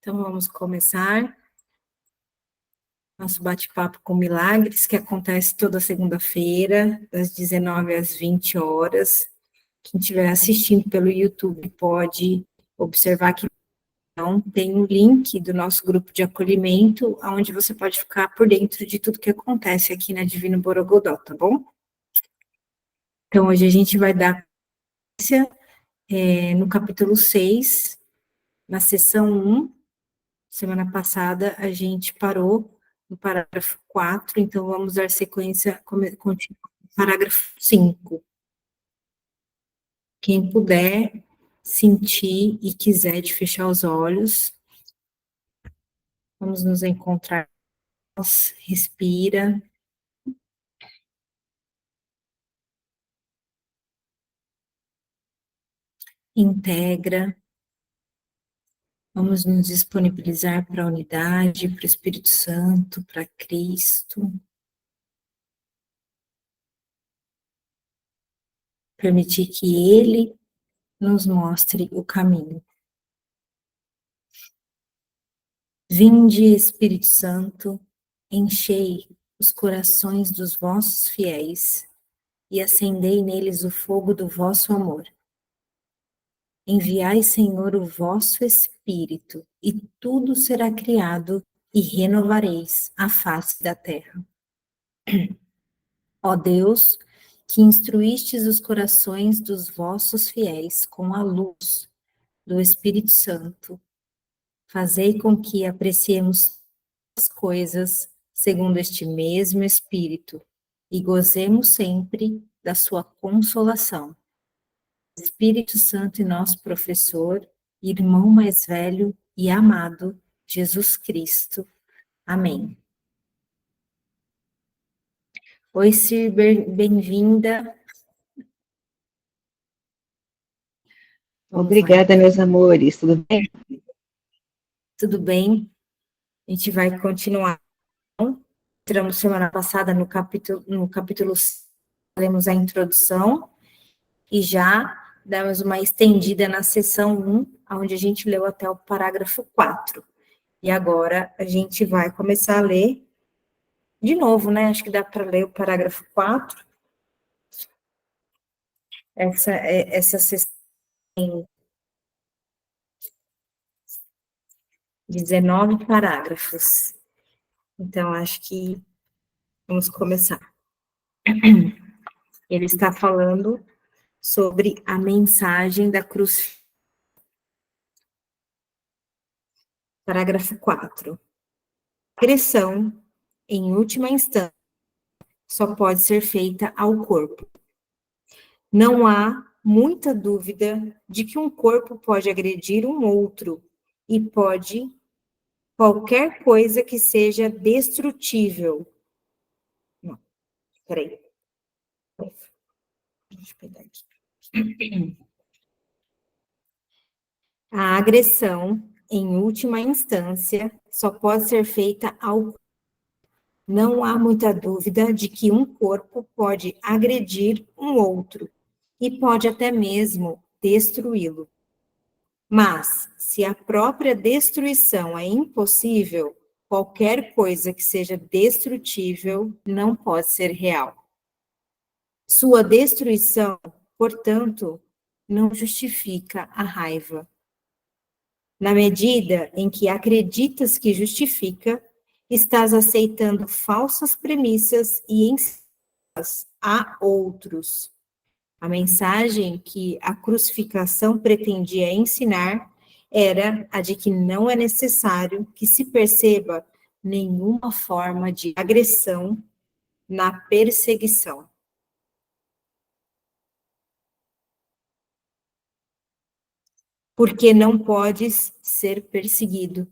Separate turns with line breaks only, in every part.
Então, vamos começar nosso bate-papo com milagres, que acontece toda segunda-feira, das 19 às 20 horas. Quem estiver assistindo pelo YouTube pode observar que não tem um link do nosso grupo de acolhimento, onde você pode ficar por dentro de tudo que acontece aqui na Divino Borogodó, tá bom? Então, hoje a gente vai dar no capítulo 6, na sessão 1. Semana passada a gente parou no parágrafo 4, então vamos dar sequência, continuar no parágrafo 5. Quem puder sentir e quiser de fechar os olhos, vamos nos encontrar, respira. Integra. Vamos nos disponibilizar para a unidade, para o Espírito Santo, para Cristo. Permitir que Ele nos mostre o caminho. Vinde, Espírito Santo, enchei os corações dos vossos fiéis e acendei neles o fogo do vosso amor. Enviai, Senhor, o vosso Espírito, e tudo será criado, e renovareis a face da terra. Ó Deus, que instruístes os corações dos vossos fiéis com a luz do Espírito Santo, fazei com que apreciemos as coisas segundo este mesmo Espírito, e gozemos sempre da sua consolação. Espírito Santo e nosso professor, irmão mais velho e amado, Jesus Cristo. Amém. Oi, Cir, bem-vinda.
Obrigada, meus amores, tudo bem?
Tudo bem. A gente vai continuar. Entramos semana passada no capítulo 5, lemos a introdução, e já demos uma estendida na sessão 1, onde a gente leu até o parágrafo 4. E agora a gente vai começar a ler de novo, né? Acho que dá para ler o parágrafo 4. Essa sessão tem 19 parágrafos. Então, acho que vamos começar. Ele está falando sobre a mensagem da cruz. Parágrafo 4. Agressão, em última instância, só pode ser feita ao corpo. Não há muita dúvida de que um corpo pode agredir um outro e pode qualquer coisa que seja destrutível. Não, peraí. Deixa eu pegar aqui. A agressão, em última instância, só pode ser feita ao corpo. Não há muita dúvida de que um corpo pode agredir um outro e pode até mesmo destruí-lo. Mas, se a própria destruição é impossível, qualquer coisa que seja destrutível não pode ser real. Sua destruição, portanto, não justifica a raiva. Na medida em que acreditas que justifica, estás aceitando falsas premissas e ensinas a outros. A mensagem que a crucificação pretendia ensinar era a de que não é necessário que se perceba nenhuma forma de agressão na perseguição. Porque não podes ser perseguido.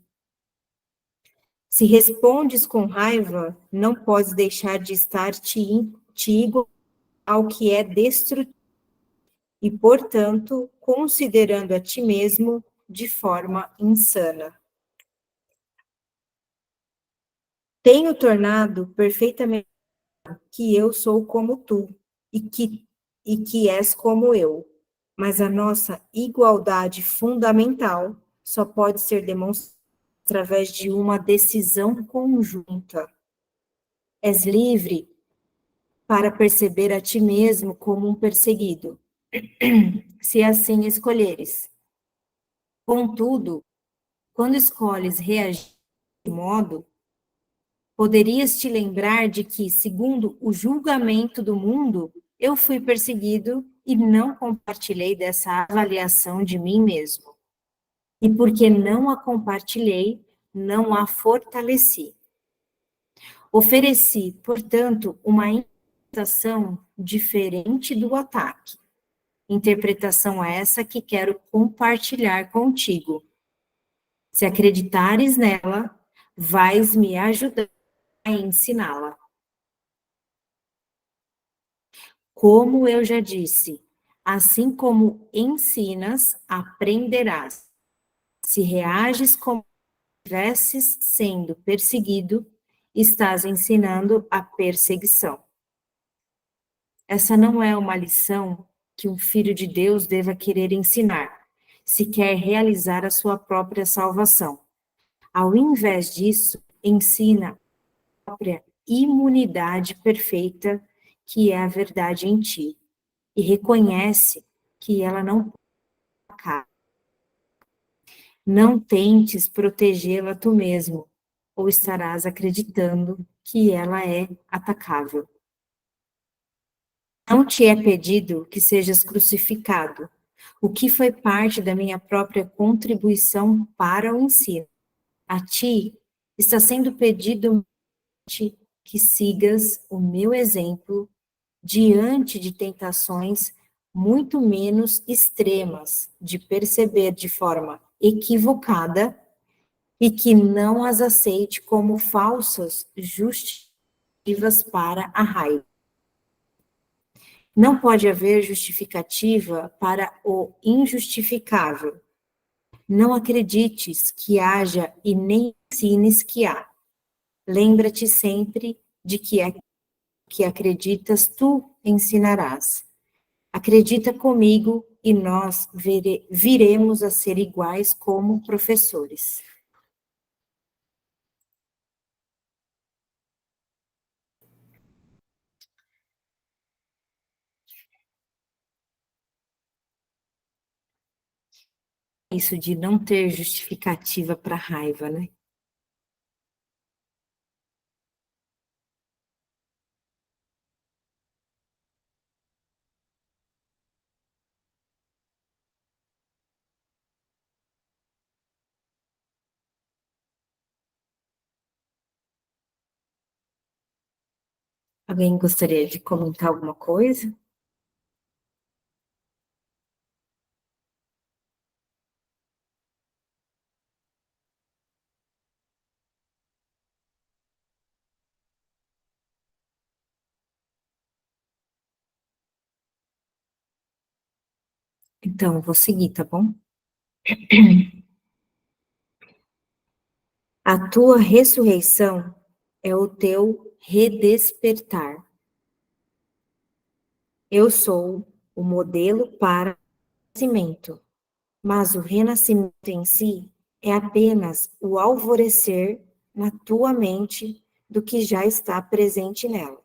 Se respondes com raiva, não podes deixar de estar te igual ao que é destrutivo e, portanto, considerando a ti mesmo de forma insana. Tenho tornado perfeitamente que eu sou como tu e que és como eu, mas a nossa igualdade fundamental só pode ser demonstrada através de uma decisão conjunta. És livre para perceber a ti mesmo como um perseguido, se assim escolheres. Contudo, quando escolhes reagir de modo, poderias te lembrar de que, segundo o julgamento do mundo, eu fui perseguido e não compartilhei dessa avaliação de mim mesmo. E porque não a compartilhei, não a fortaleci. Ofereci, portanto, uma interpretação diferente do ataque. Interpretação essa que quero compartilhar contigo. Se acreditares nela, vais me ajudar a ensiná-la. Como eu já disse, assim como ensinas, aprenderás. Se reages como se estivesses sendo perseguido, estás ensinando a perseguição. Essa não é uma lição que um filho de Deus deva querer ensinar, se quer realizar a sua própria salvação. Ao invés disso, ensina a própria imunidade perfeita, que é a verdade em ti, e reconhece que ela não pode atacar. Não tentes protegê-la tu mesmo, ou estarás acreditando que ela é atacável. Não te é pedido que sejas crucificado, o que foi parte da minha própria contribuição para o ensino. A ti está sendo pedido que sigas o meu exemplo diante de tentações muito menos extremas de perceber de forma equivocada e que não as aceite como falsas justificativas para a raiva. Não pode haver justificativa para o injustificável. Não acredites que haja e nem ensines que há. Lembra-te sempre de que é que acreditas, tu ensinarás. Acredita comigo e nós viremos a ser iguais como professores. Isso de não ter justificativa para raiva, né? Alguém gostaria de comentar alguma coisa? Então, vou seguir, tá bom? A tua ressurreição é o teu redespertar. Eu sou o modelo para o nascimento, mas o renascimento em si é apenas o alvorecer na tua mente do que já está presente nela.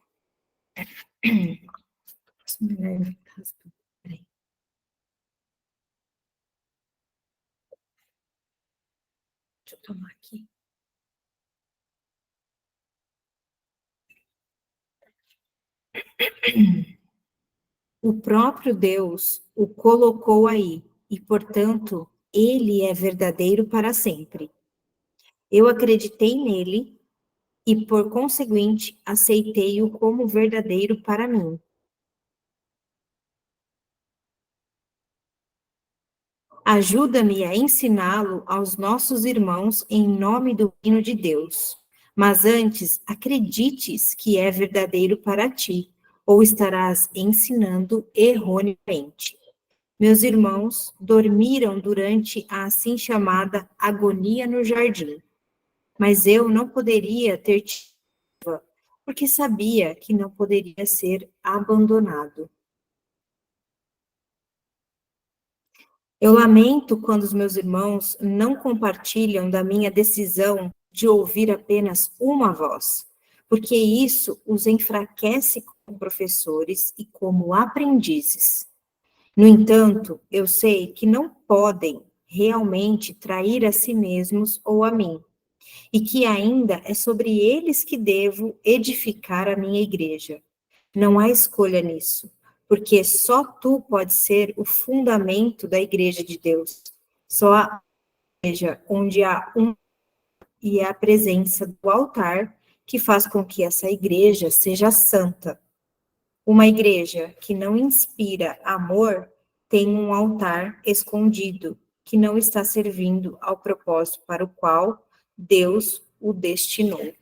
Peraí. Deixa eu tomar aqui. O próprio Deus o colocou aí, e, portanto, ele é verdadeiro para sempre. Eu acreditei nele e, por conseguinte, aceitei-o como verdadeiro para mim. Ajuda-me a ensiná-lo aos nossos irmãos em nome do reino de Deus. Mas antes, acredites que é verdadeiro para ti, ou estarás ensinando erroneamente. Meus irmãos dormiram durante a assim chamada agonia no jardim, mas eu não poderia ter tido, porque sabia que não poderia ser abandonado. Eu lamento quando os meus irmãos não compartilham da minha decisão de ouvir apenas uma voz, porque isso os enfraquece como professores e como aprendizes. No entanto, eu sei que não podem realmente trair a si mesmos ou a mim, e que ainda é sobre eles que devo edificar a minha igreja. Não há escolha nisso, porque só tu pode ser o fundamento da igreja de Deus. Só a igreja onde há um e a presença do altar que faz com que essa igreja seja santa. Uma igreja que não inspira amor tem um altar escondido, que não está servindo ao propósito para o qual Deus o destinou.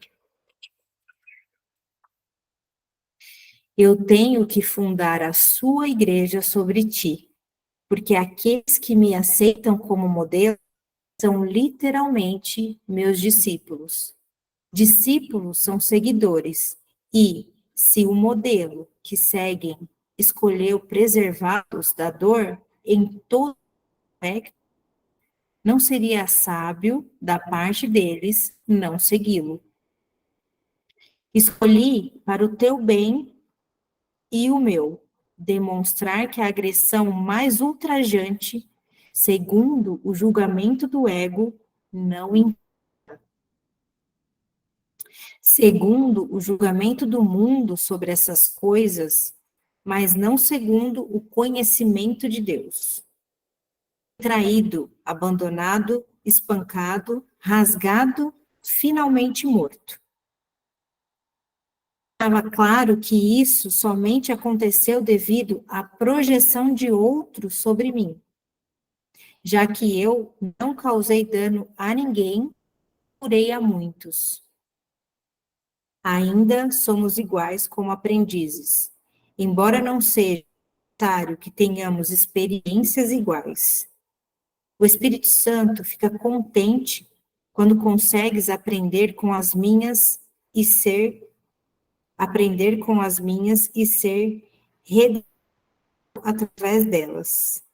Eu tenho que fundar a sua igreja sobre ti, porque aqueles que me aceitam como modelo são literalmente meus discípulos. Discípulos são seguidores, e se o modelo que seguem escolheu preservá-los da dor em todo aspecto, não seria sábio da parte deles não segui-lo. Escolhi para o teu bem e o meu, demonstrar que a agressão mais ultrajante, segundo o julgamento do ego, não segundo o julgamento do mundo sobre essas coisas, mas não segundo o conhecimento de Deus. Traído, abandonado, espancado, rasgado, finalmente morto. Estava claro que isso somente aconteceu devido à projeção de outros sobre mim, já que eu não causei dano a ninguém, curei a muitos. Ainda somos iguais como aprendizes, embora não seja necessário que tenhamos experiências iguais. O Espírito Santo fica contente quando consegues aprender com as minhas e ser através delas.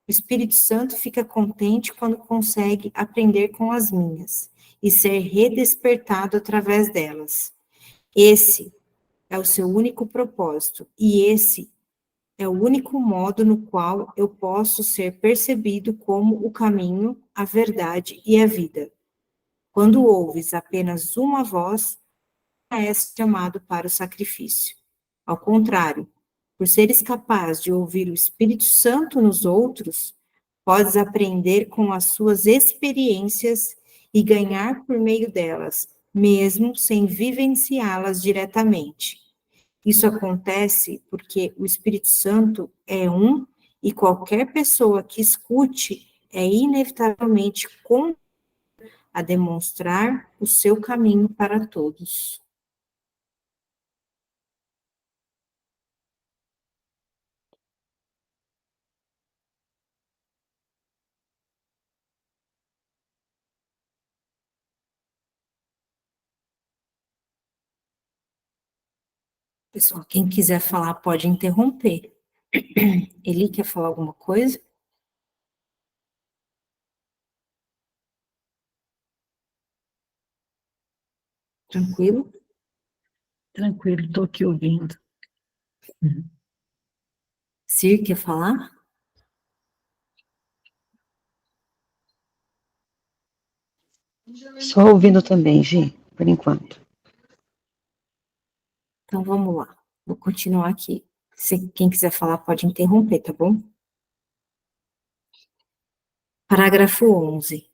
O Espírito Santo fica contente quando consegue aprender com as minhas e ser redespertado através delas. Esse é o seu único propósito, e esse é o único modo no qual eu posso ser percebido como o caminho, a verdade e a vida. Quando ouves apenas uma voz, não és chamado para o sacrifício. Ao contrário, por seres capaz de ouvir o Espírito Santo nos outros, podes aprender com as suas experiências e ganhar por meio delas, mesmo sem vivenciá-las diretamente. Isso acontece porque o Espírito Santo é um e qualquer pessoa que escute é inevitavelmente a demonstrar o seu caminho para todos. Pessoal, quem quiser falar pode interromper. Ele quer falar alguma coisa? Tranquilo?
Tranquilo, estou aqui ouvindo.
Sir, quer falar?
Só ouvindo também, Gi, por enquanto.
Então vamos lá. Vou continuar aqui. Se quem quiser falar pode interromper, tá bom? Parágrafo 11.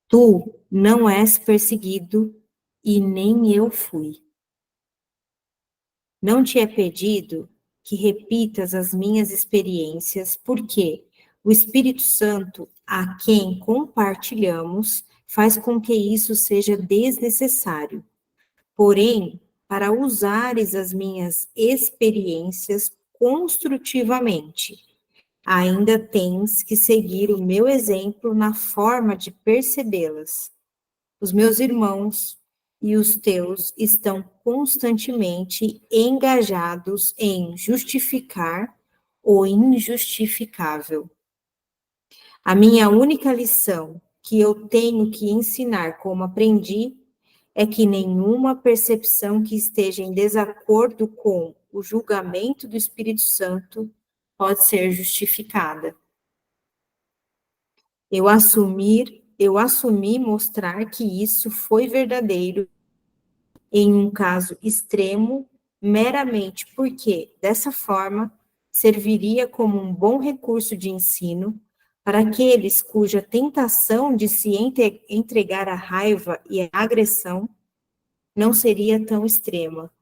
Tu não és perseguido e nem eu fui. Não te é pedido que repitas as minhas experiências, porque o Espírito Santo, a quem compartilhamos, faz com que isso seja desnecessário. Porém, para usares as minhas experiências construtivamente, ainda tens que seguir o meu exemplo na forma de percebê-las. Os meus irmãos e os teus estão constantemente engajados em justificar o injustificável. A minha única lição que eu tenho que ensinar como aprendi é que nenhuma percepção que esteja em desacordo com o julgamento do Espírito Santo pode ser justificada. Eu assumi mostrar que isso foi verdadeiro em um caso extremo, meramente porque, dessa forma, serviria como um bom recurso de ensino para aqueles cuja tentação de se entregar à raiva e à agressão não seria tão extrema.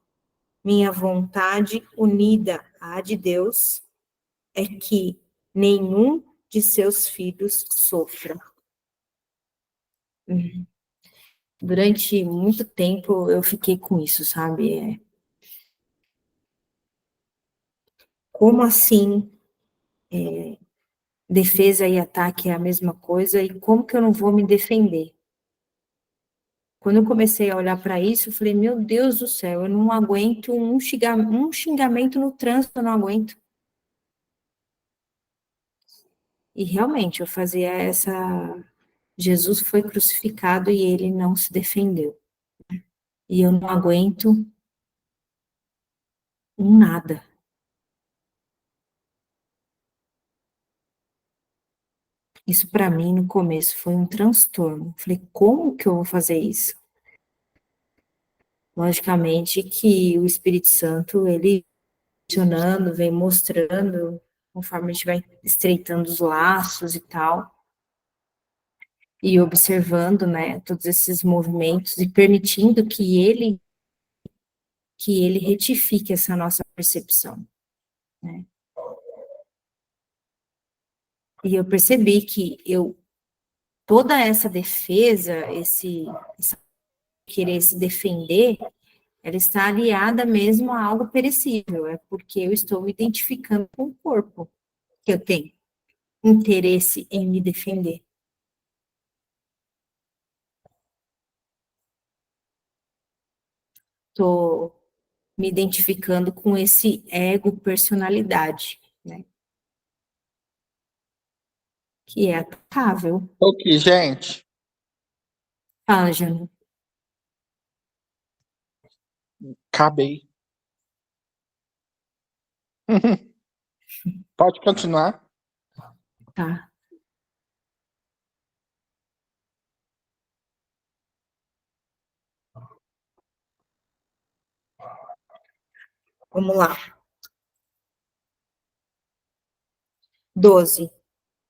Minha vontade, unida à de Deus, é que nenhum de seus filhos sofra. Durante muito tempo eu fiquei com isso, sabe? Como assim defesa e ataque é a mesma coisa e como que eu não vou me defender? Quando eu comecei a olhar para isso, eu falei, meu Deus do céu, eu não aguento um xingamento no trânsito, eu não aguento. E realmente, eu fazia essa... Jesus foi crucificado e ele não se defendeu. E eu não aguento um nada. Isso para mim, no começo, foi um transtorno. Falei, como que eu vou fazer isso? Logicamente que o Espírito Santo, ele funcionando, vem mostrando, conforme a gente vai estreitando os laços e tal, e observando, né, todos esses movimentos e permitindo que ele retifique essa nossa percepção, né. E eu percebi que toda essa defesa, esse querer se defender, ela está aliada mesmo a algo perecível, é porque eu estou me identificando com o corpo que eu tenho interesse em me defender. Estou me identificando com esse ego personalidade, né? Que é atacável.
Ok, gente.
Fala, Jana.
Acabei. Pode continuar.
Tá. Vamos lá. 12.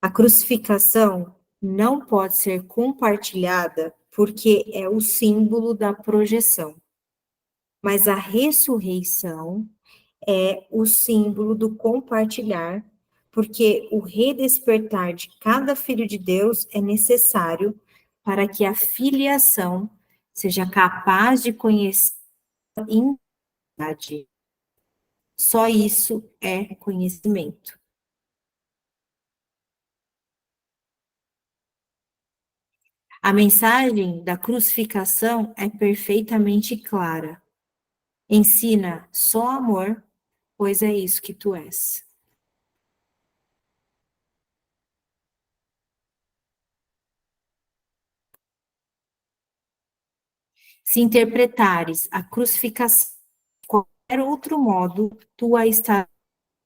A crucificação não pode ser compartilhada porque é o símbolo da projeção. Mas a ressurreição é o símbolo do compartilhar, porque o redespertar de cada filho de Deus é necessário para que a filiação seja capaz de conhecer a verdade. Só isso é conhecimento. A mensagem da crucificação é perfeitamente clara. Ensina só amor, pois é isso que tu és. Se interpretares a crucificação de qualquer outro modo, tu a estás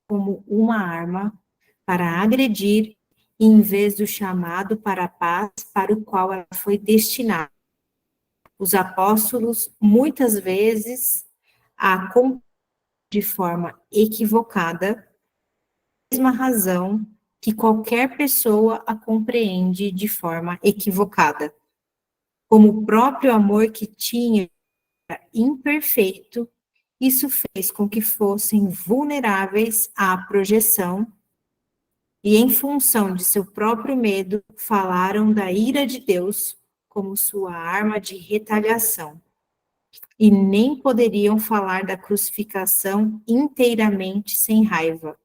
como uma arma para agredir, em vez do chamado para a paz para o qual ela foi destinada. Os apóstolos, muitas vezes, a de forma equivocada, mesma razão que qualquer pessoa a compreende de forma equivocada. Como o próprio amor que tinha imperfeito, isso fez com que fossem vulneráveis à projeção e, em função de seu próprio medo, falaram da ira de Deus como sua arma de retaliação. E nem poderiam falar da crucificação inteiramente sem raiva,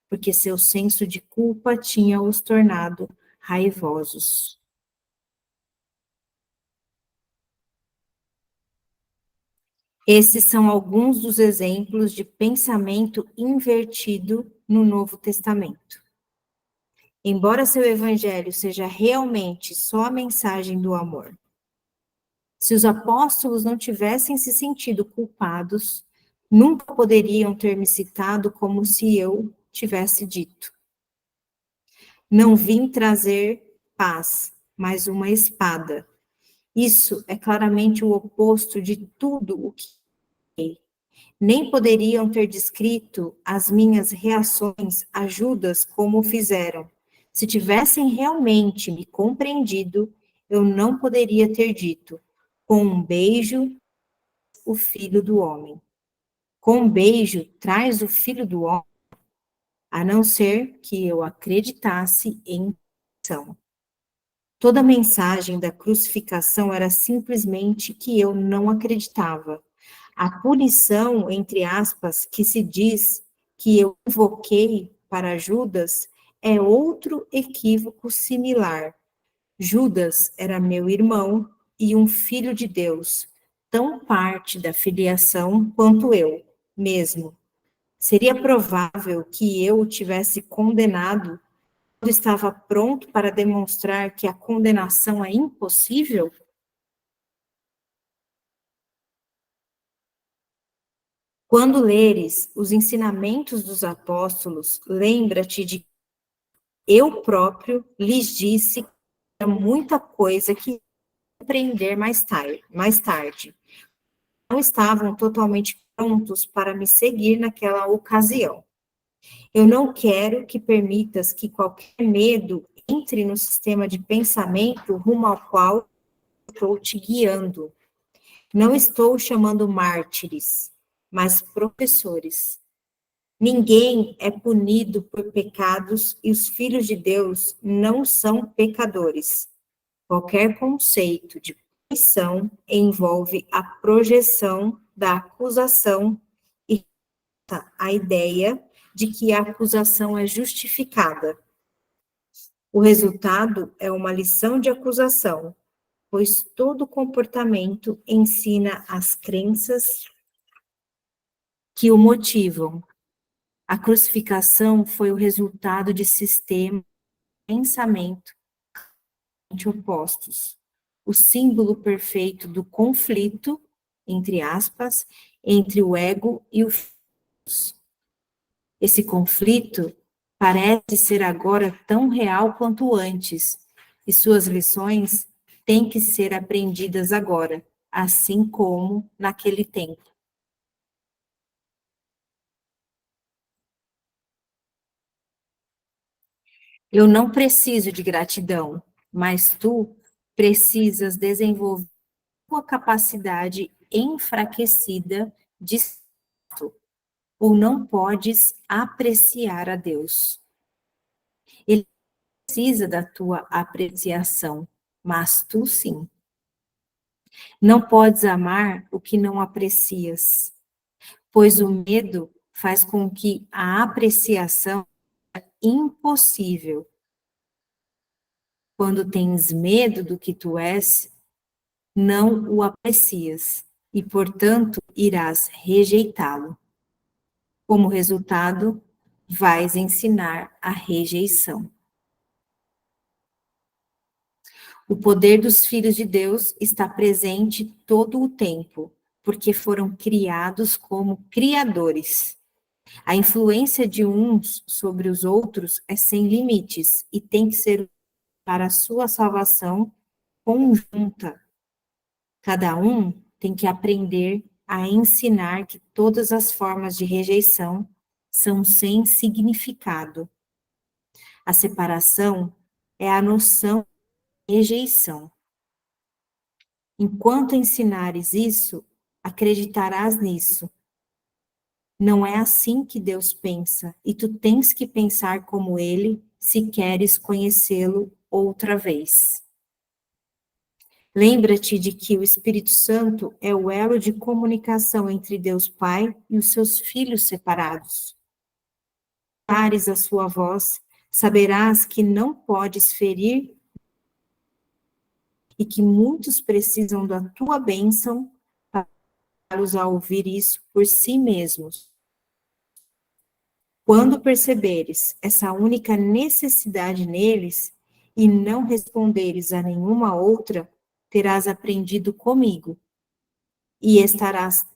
porque seu senso de culpa tinha os tornado raivosos. Esses são alguns dos exemplos de pensamento invertido no Novo Testamento. embora seu evangelho seja realmente só a mensagem do amor. Se os apóstolos não tivessem se sentido culpados, nunca poderiam ter me citado como se eu tivesse dito: não vim trazer paz, mas uma espada. Isso é claramente o oposto de tudo o que nem poderiam ter descrito as minhas reações a Judas como fizeram. Se tivessem realmente me compreendido, eu não poderia ter dito: com um beijo, o filho do homem. Com um beijo, traz o filho do homem, a não ser que eu acreditasse em ação. Toda a mensagem da crucificação era simplesmente que eu não acreditava. A punição, entre aspas, que se diz que eu invoquei para Judas é outro equívoco similar. Judas era meu irmão e um filho de Deus, tão parte da filiação quanto eu mesmo. Seria provável que eu o tivesse condenado quando estava pronto para demonstrar que a condenação é impossível? Quando leres os ensinamentos dos apóstolos, lembra-te de que eu próprio lhes disse que havia muita coisa que aprender mais tarde. Não estavam totalmente prontos para me seguir naquela ocasião. Eu não quero que permitas que qualquer medo entre no sistema de pensamento rumo ao qual estou te guiando. Não estou chamando mártires, mas professores. Ninguém é punido por pecados e os filhos de Deus não são pecadores. Qualquer conceito de punição envolve a projeção da acusação e a ideia de que a acusação é justificada. O resultado é uma lição de acusação, pois todo comportamento ensina as crenças que o motivam. A crucificação foi o resultado de sistemas de pensamento opostos. O símbolo perfeito do conflito, entre aspas, entre o ego e o Deus. Esse conflito parece ser agora tão real quanto antes, e suas lições têm que ser aprendidas agora, assim como naquele tempo. Eu não preciso de gratidão, mas tu precisas desenvolver sua capacidade enfraquecida de ou não podes apreciar a Deus. Ele precisa da tua apreciação, mas tu sim. Não podes amar o que não aprecias, pois o medo faz com que a apreciação seja impossível. Quando tens medo do que tu és, não o aprecias e, portanto, irás rejeitá-lo. Como resultado, vais ensinar a rejeição. O poder dos filhos de Deus está presente todo o tempo, porque foram criados como criadores. A influência de uns sobre os outros é sem limites e tem que ser para a sua salvação conjunta. Cada um tem que aprender a ensinar que todas as formas de rejeição são sem significado. A separação é a noção de rejeição. Enquanto ensinares isso, acreditarás nisso. Não é assim que Deus pensa, e tu tens que pensar como Ele, se queres conhecê-lo outra vez. Lembra-te de que o Espírito Santo é o elo de comunicação entre Deus Pai e os seus filhos separados. Pares a sua voz, saberás que não podes ferir e que muitos precisam da tua bênção para a ouvir isso por si mesmos. Quando perceberes essa única necessidade neles e não responderes a nenhuma outra, terás aprendido comigo e estarás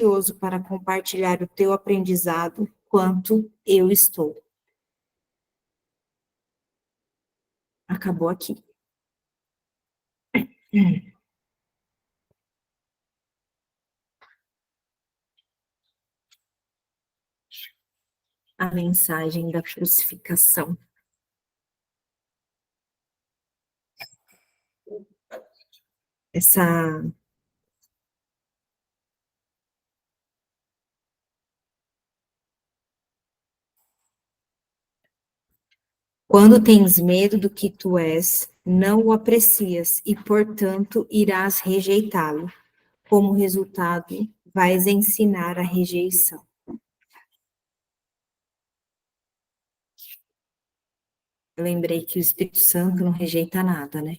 ansioso para compartilhar o teu aprendizado quanto eu estou. Acabou aqui. A mensagem da crucificação. Quando tens medo do que tu és, não o aprecias e, portanto, irás rejeitá-lo. Como resultado, vais ensinar a rejeição. Eu lembrei que o Espírito Santo não rejeita nada, né?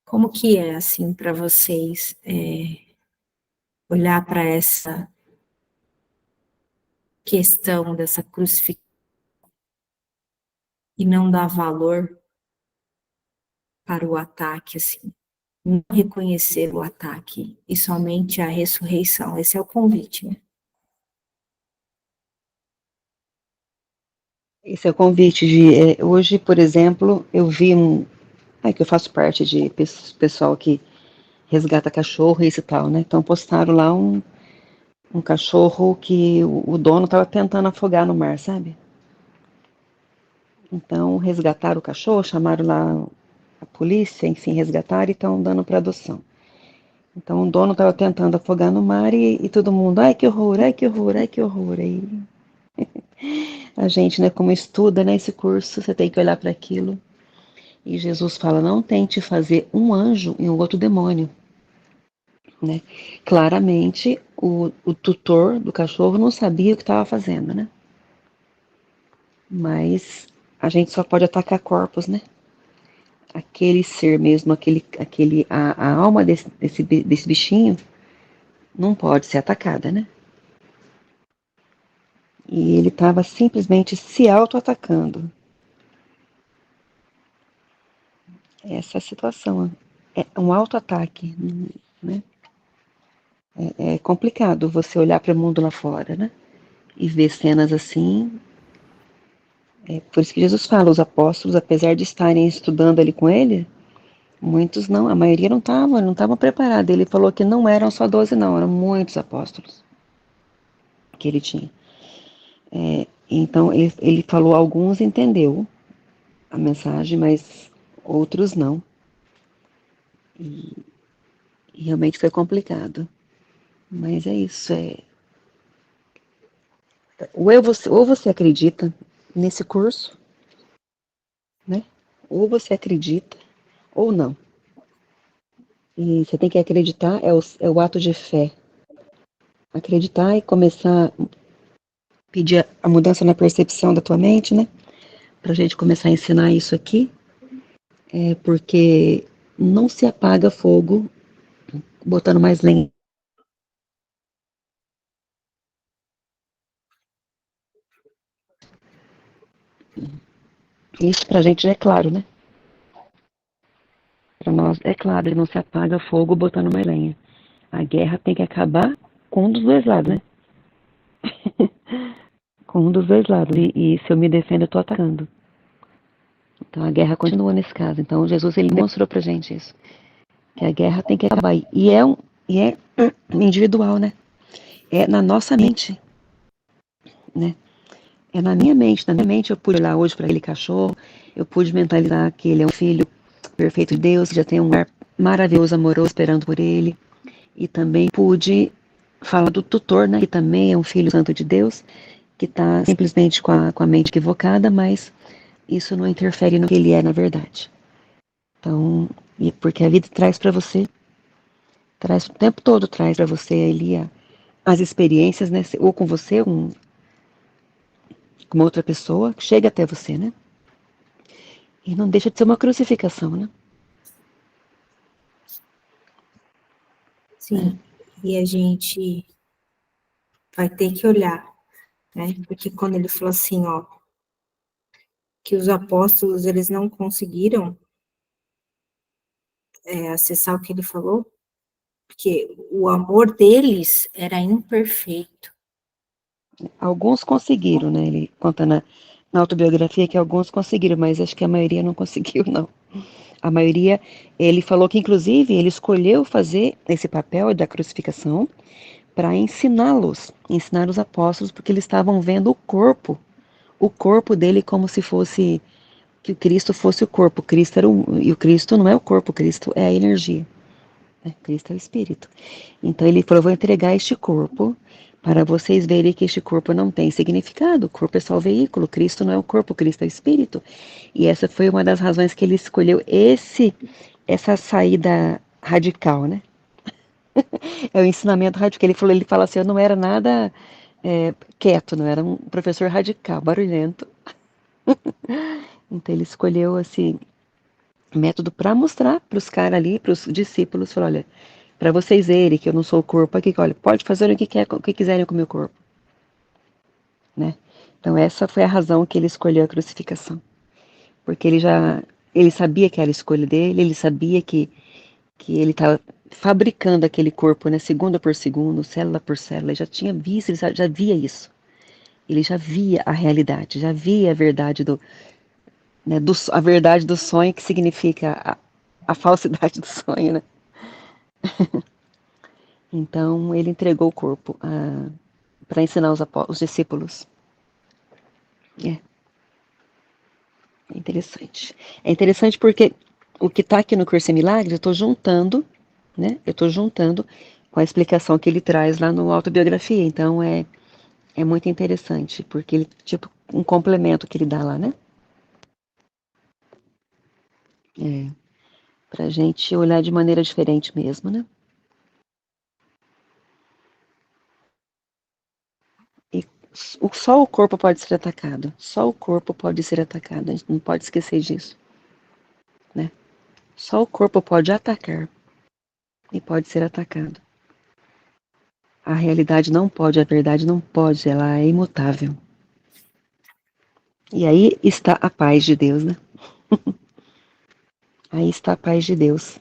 Como que é, assim, para vocês, olhar para essa questão dessa crucificação e não dar valor para o ataque, assim? Não reconhecer o ataque e somente a ressurreição. Esse é o convite, né?
Esse é o convite de... hoje, por exemplo, eu vi que eu faço parte de pessoal que resgata cachorro e esse tal, né? Então postaram lá um cachorro que o dono estava tentando afogar no mar, sabe? Então resgataram o cachorro, chamaram lá a polícia, enfim, resgataram e estão dando para adoção. Então o dono estava tentando afogar no mar e todo mundo, ai que horror, ai que horror, ai que horror. Aí a gente, né, como estuda, né, esse curso, você tem que olhar para aquilo. E Jesus fala, não tente fazer um anjo e um outro demônio. Né? Claramente, o tutor do cachorro não sabia o que estava fazendo, né? Mas a gente só pode atacar corpos, né? Aquele ser mesmo, a alma desse bichinho não pode ser atacada, né? E ele estava simplesmente se auto-atacando. Essa situação é um auto-ataque, né? É complicado você olhar para o mundo lá fora, né? E ver cenas assim. Por isso que Jesus fala, os apóstolos, apesar de estarem estudando ali com ele, muitos não, a maioria não estava preparada. Ele falou que não eram só 12 não, eram muitos apóstolos que ele tinha. Então, ele falou, alguns entendeu a mensagem, mas outros não. E realmente foi complicado. Mas é isso, ou você acredita nesse curso, né? Ou você acredita, ou não. E você tem que acreditar, é o ato de fé. Acreditar e começar a pedir a mudança na percepção da tua mente, né? Pra gente começar a ensinar isso aqui. Porque não se apaga fogo botando mais lenha. Isso pra gente já é claro, né? Pra nós é claro, ele não se apaga fogo botando mais lenha. A guerra tem que acabar com um dos dois lados, né? Com um dos dois lados. E se eu me defendo, eu tô atacando. Então a guerra continua nesse caso. Então Jesus, ele mostrou pra gente isso. Que a guerra tem que acabar. E é individual, né? É na nossa mente, né? É na minha mente eu pude olhar hoje para aquele cachorro, eu pude mentalizar que ele é um filho perfeito de Deus, que já tem um lar maravilhoso, amoroso, esperando por ele. E também pude falar do tutor, né, que também é um filho santo de Deus, que está simplesmente com a mente equivocada, mas isso não interfere no que ele é na verdade. Então, porque a vida traz para você, traz o tempo todo, traz para você ali as experiências, né? Ou com você, com uma outra pessoa, que chega até você, né? E não deixa de ser uma crucificação, né?
Sim, e a gente vai ter que olhar, né? Porque quando ele falou assim, ó, que os apóstolos, eles não conseguiram acessar o que ele falou, porque o amor deles era imperfeito.
Alguns conseguiram, né? Ele conta na autobiografia que alguns conseguiram, mas acho que a maioria não conseguiu, não. A maioria, ele falou que, inclusive, ele escolheu fazer esse papel da crucificação para ensinar os apóstolos, porque eles estavam vendo o corpo dele como se fosse, que o Cristo fosse o corpo. Cristo era e o Cristo não é o corpo, o Cristo é a energia. Né? Cristo é o Espírito. Então ele falou, vou entregar este corpo para vocês verem que este corpo não tem significado. O corpo é só o veículo, Cristo não é o corpo, Cristo é o Espírito. E essa foi uma das razões que ele escolheu essa saída radical, né? É o ensinamento radical. Ele fala assim, eu não era nada quieto, não era um professor radical, barulhento. Então ele escolheu esse método para mostrar para os caras ali, para os discípulos, falou, olha, para vocês verem que eu não sou o corpo aqui, olha, pode fazer o que quiserem com o meu corpo, né? Então essa foi a razão que ele escolheu a crucificação, porque ele sabia que era a escolha dele, ele sabia que ele estava fabricando aquele corpo, né, segundo por segundo, célula por célula, ele já tinha visto, ele já via isso. Ele já via a realidade, já via a verdade a verdade do sonho, que significa a falsidade do sonho, né? Então ele entregou o corpo para ensinar os discípulos. É, é interessante. É interessante porque o que está aqui no Curso em Milagres, eu estou juntando, né? Eu estou juntando com a explicação que ele traz lá no Autobiografia. Então é muito interessante, porque ele, tipo, um complemento que ele dá lá, né? É, pra gente olhar de maneira diferente mesmo, né? E só o corpo pode ser atacado. Só o corpo pode ser atacado. A gente não pode esquecer disso, né? Só o corpo pode atacar e pode ser atacado. A realidade não pode, a verdade não pode, ela é imutável. E aí está a paz de Deus, né? Aí está a paz de Deus.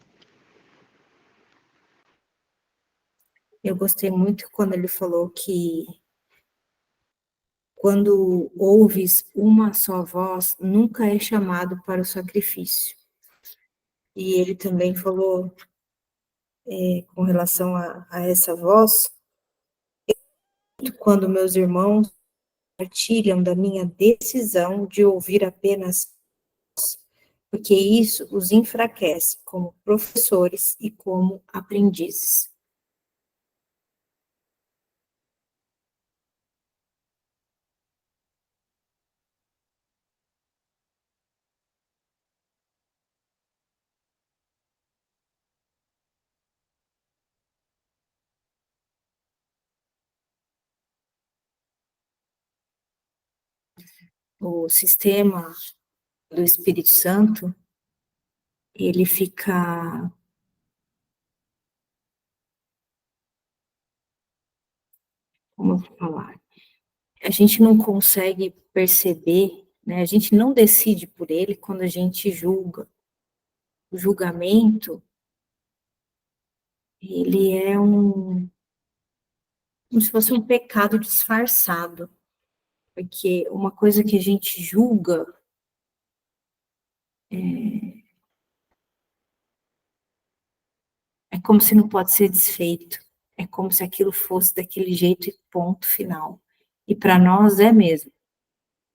Eu gostei muito quando ele falou que quando ouves uma só voz, nunca é chamado para o sacrifício. E ele também falou, com relação a essa voz, quando meus irmãos partilham da minha decisão de ouvir apenas, porque isso os enfraquece como professores e como aprendizes. O sistema do Espírito Santo, ele fica, como eu vou falar, a gente não consegue perceber, né? A gente não decide por ele quando a gente julga. O julgamento, ele é como se fosse um pecado disfarçado, porque uma coisa que a gente julga é como se não pode ser desfeito, é como se aquilo fosse daquele jeito e ponto final. E para nós é mesmo.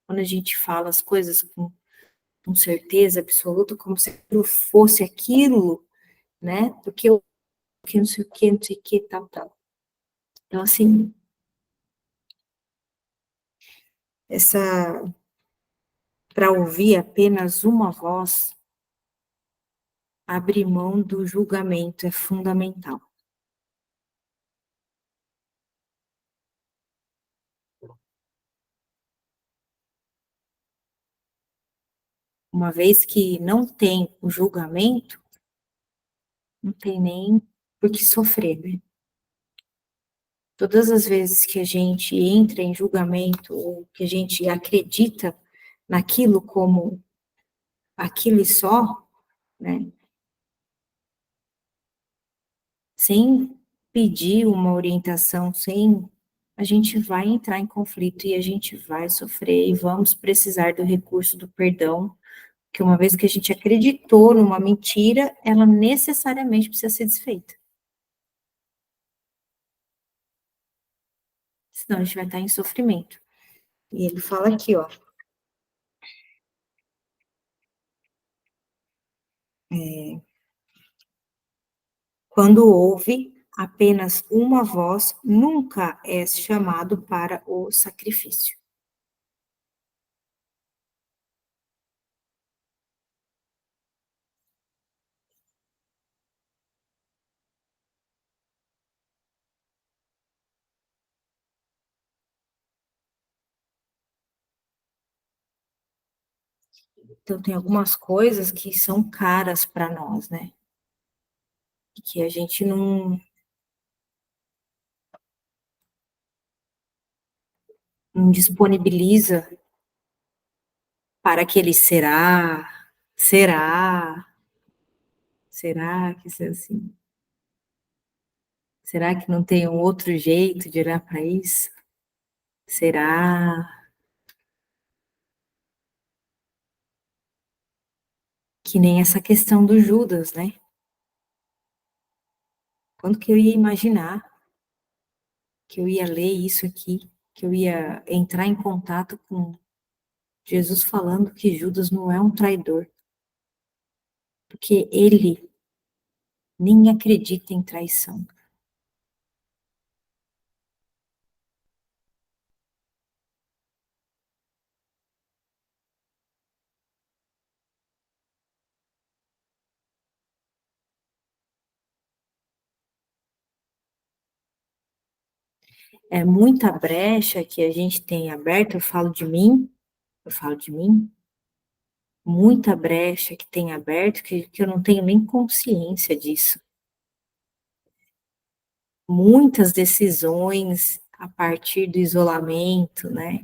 Quando a gente fala as coisas com certeza absoluta, como se aquilo fosse aquilo, né? Porque eu que não sei o que, não sei o que, tal, tal. Então, assim, para ouvir apenas uma voz, abrir mão do julgamento é fundamental. Uma vez que não tem o julgamento, não tem nem por que sofrer, né? Todas as vezes que a gente entra em julgamento, ou que a gente acredita naquilo como aquilo e só, né? Sem pedir uma orientação, a gente vai entrar em conflito e a gente vai sofrer e vamos precisar do recurso do perdão, que uma vez que a gente acreditou numa mentira, ela necessariamente precisa ser desfeita. Senão a gente vai estar em sofrimento. E ele fala aqui, ó. Quando ouve apenas uma voz, nunca é chamado para o sacrifício. Então, tem algumas coisas que são caras para nós, né? Que a gente não disponibiliza para aquele será que isso é assim? Será que não tem um outro jeito de olhar para isso? Será que nem essa questão do Judas, né? Quando que eu ia imaginar que eu ia ler isso aqui, que eu ia entrar em contato com Jesus falando que Judas não é um traidor, porque ele nem acredita em traição. É muita brecha que a gente tem aberta, eu falo de mim, muita brecha que tem aberto que eu não tenho nem consciência disso. Muitas decisões a partir do isolamento, né?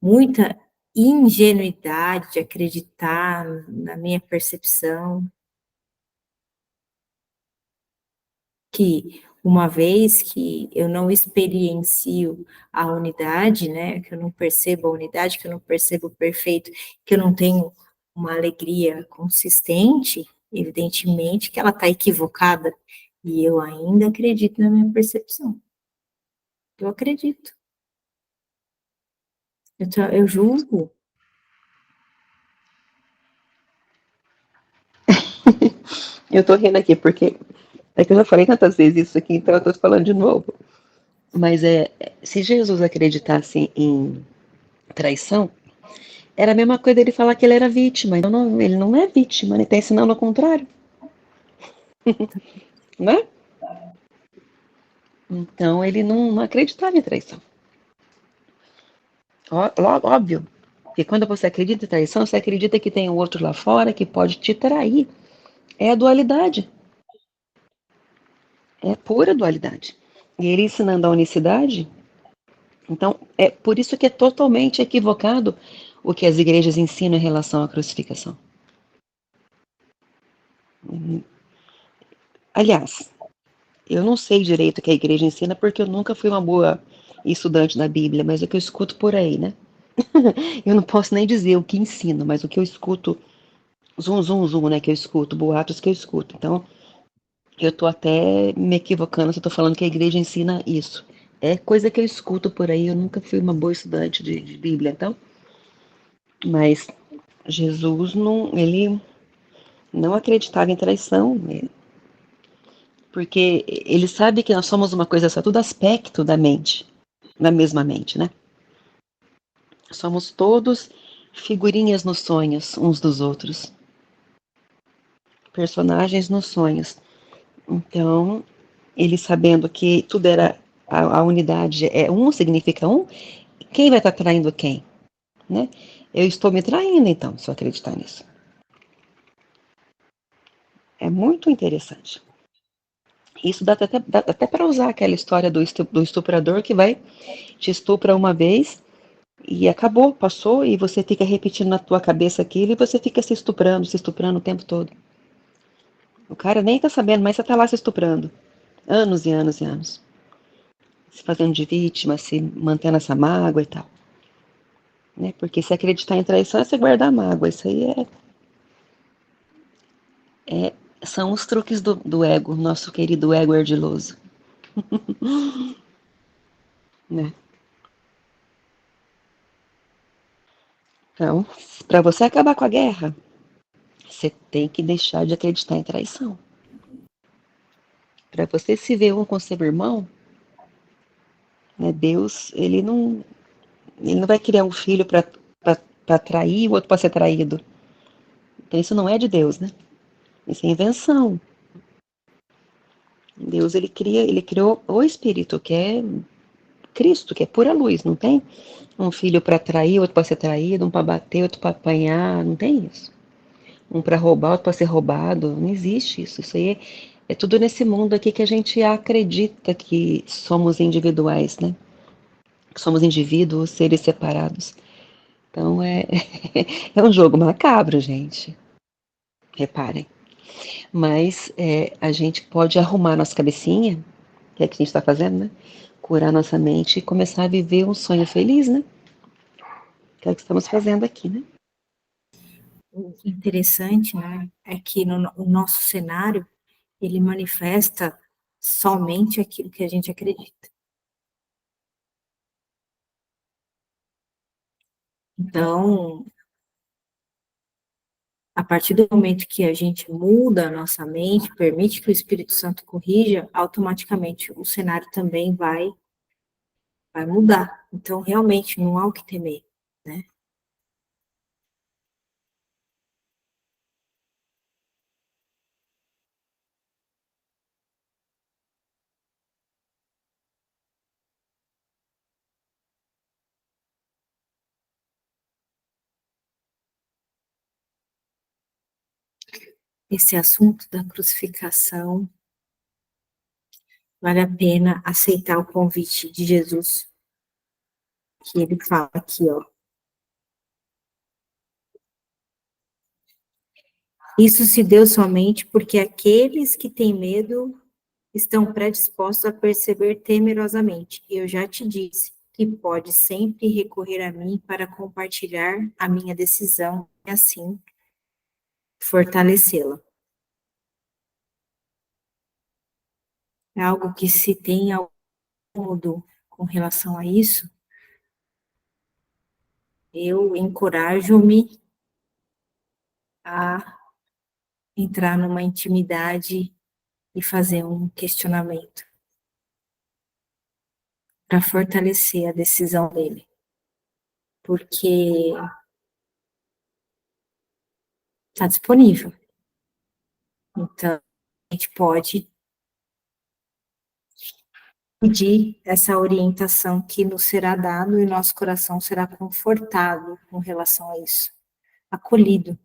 Muita ingenuidade de acreditar na minha percepção, que uma vez que eu não experiencio a unidade, né, que eu não percebo a unidade, que eu não percebo o perfeito, que eu não tenho uma alegria consistente, evidentemente que ela está equivocada, e eu ainda acredito na minha percepção. Eu acredito. Eu julgo.
Eu tô rindo aqui porque é que eu já falei tantas vezes isso aqui, então eu tô falando de novo. Mas se Jesus acreditasse em traição, era a mesma coisa dele falar que ele era vítima. Então ele não é vítima, ele está ensinando o contrário, né? Então ele não acreditava em traição. Óbvio, porque quando você acredita em traição, você acredita que tem um outro lá fora que pode te trair. É a dualidade. É pura dualidade. E ele ensinando a unicidade, então é por isso que é totalmente equivocado o que as igrejas ensinam em relação à crucificação. Aliás, eu não sei direito o que a igreja ensina porque eu nunca fui uma boa estudante da Bíblia, mas é o que eu escuto por aí, né? Eu não posso nem dizer o que ensino, mas o que eu escuto, zum, zum, zum, né? Que eu escuto, boatos que eu escuto. Então, eu tô até me equivocando se eu tô falando que a igreja ensina isso. É coisa que eu escuto por aí, eu nunca fui uma boa estudante de Bíblia, então. Mas Jesus não, ele não acreditava em traição, porque ele sabe que nós somos uma coisa só, tudo aspecto da mente, da mesma mente, né? Somos todos figurinhas nos sonhos uns dos outros. personagens nos sonhos. Então, ele sabendo que tudo era a unidade é um, significa um, quem vai estar traindo quem, né? Eu estou me traindo, então, se eu acreditar nisso. É muito interessante. Isso dá até para usar aquela história do estuprador que vai, te estupra uma vez e acabou, passou, e você fica repetindo na tua cabeça aquilo e você fica se estuprando o tempo todo. O cara nem tá sabendo, mas você tá lá se estuprando. Anos e anos e anos. Se fazendo de vítima, se mantendo essa mágoa e tal. Né? Porque se acreditar em traição é você guardar mágoa. Isso aí são os truques do ego, nosso querido ego ardiloso. Né? Então, para você acabar com a guerra, você tem que deixar de acreditar em traição. Para você se ver um com seu irmão, né, Deus, ele não vai criar um filho para trair e o outro para ser traído. Então isso não é de Deus, né? Isso é invenção. Deus, ele criou o Espírito, que é Cristo, que é pura luz, não tem um filho para trair, outro para ser traído, um para bater, outro para apanhar, não tem isso. Um para roubar, outro para ser roubado, não existe isso. Isso aí é tudo nesse mundo aqui que a gente acredita que somos individuais, né? Que somos indivíduos, seres separados. Então é um jogo macabro, gente. Reparem. Mas a gente pode arrumar nossa cabecinha, que é o que a gente está fazendo, né? Curar nossa mente e começar a viver um sonho feliz, né? Que é o que estamos fazendo aqui, né?
O interessante, né, é que o nosso cenário, ele manifesta somente aquilo que a gente acredita. Então, a partir do momento que a gente muda a nossa mente, permite que o Espírito Santo corrija, automaticamente o cenário também vai mudar. Então, realmente, não há o que temer, né? Esse assunto da crucificação, vale a pena aceitar o convite de Jesus, que ele fala aqui, ó. Isso se deu somente porque aqueles que têm medo estão predispostos a perceber temerosamente. Eu já te disse que pode sempre recorrer a mim para compartilhar a minha decisão e assim fortalecê-la. É algo que se tem algo com relação a isso, eu encorajo-me a entrar numa intimidade e fazer um questionamento para fortalecer a decisão dele, porque está disponível. Então, a gente pode pedir essa orientação que nos será dado e nosso coração será confortado com relação a isso, acolhido,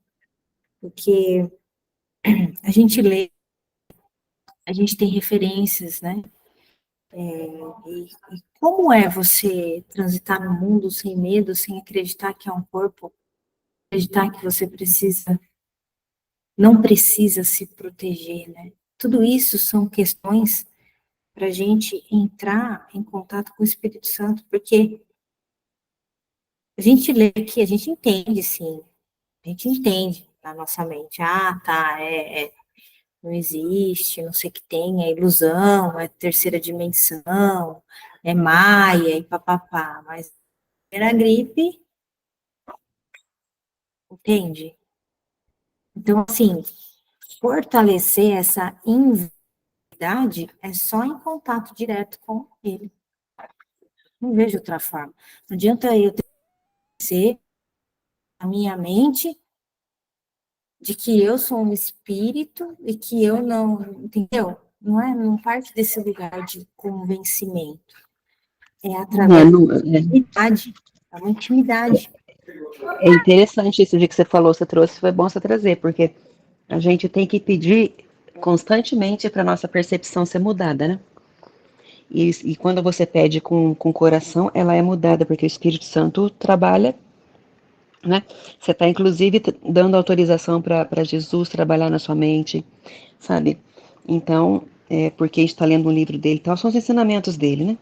porque a gente lê, a gente tem referências, né? E como é você transitar no mundo sem medo, sem acreditar que é um corpo, acreditar que você não precisa se proteger, né? Tudo isso são questões para a gente entrar em contato com o Espírito Santo, porque a gente lê aqui, a gente entende, sim, a gente entende na nossa mente, tá, não existe, não sei o que tem, é ilusão, é terceira dimensão, é maia e papapá, mas era gripe, entende? Então, assim, fortalecer essa verdade é só em contato direto com ele. Não vejo outra forma. Não adianta eu ter a minha mente de que eu sou um espírito e que eu não, entendeu? Não parte desse lugar de convencimento. É através da intimidade. É uma intimidade.
É interessante isso de que você falou, você trouxe, foi bom você trazer, porque a gente tem que pedir constantemente para nossa percepção ser mudada, né? E quando você pede com o coração, ela é mudada, porque o Espírito Santo trabalha, né? Você está, inclusive, dando autorização para Jesus trabalhar na sua mente, sabe? Então, porque a gente está lendo um livro dele, então são os ensinamentos dele, né?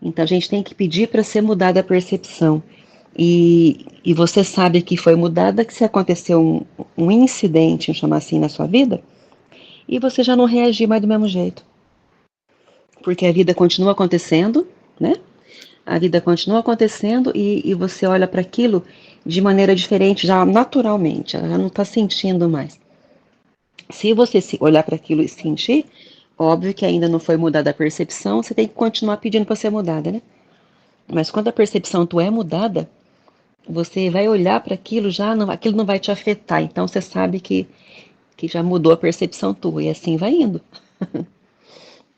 Então a gente tem que pedir para ser mudada a percepção. E você sabe que foi mudada que se aconteceu um incidente, vamos chamar assim, na sua vida, e você já não reagir mais do mesmo jeito. Porque a vida continua acontecendo, né? A vida continua acontecendo e você olha para aquilo de maneira diferente, já naturalmente, já não está sentindo mais. Se você olhar para aquilo e sentir, óbvio que ainda não foi mudada a percepção, você tem que continuar pedindo para ser mudada, né? Mas quando a percepção tua é mudada, você vai olhar para aquilo, aquilo não vai te afetar. Então você sabe que já mudou a percepção tua e assim vai indo,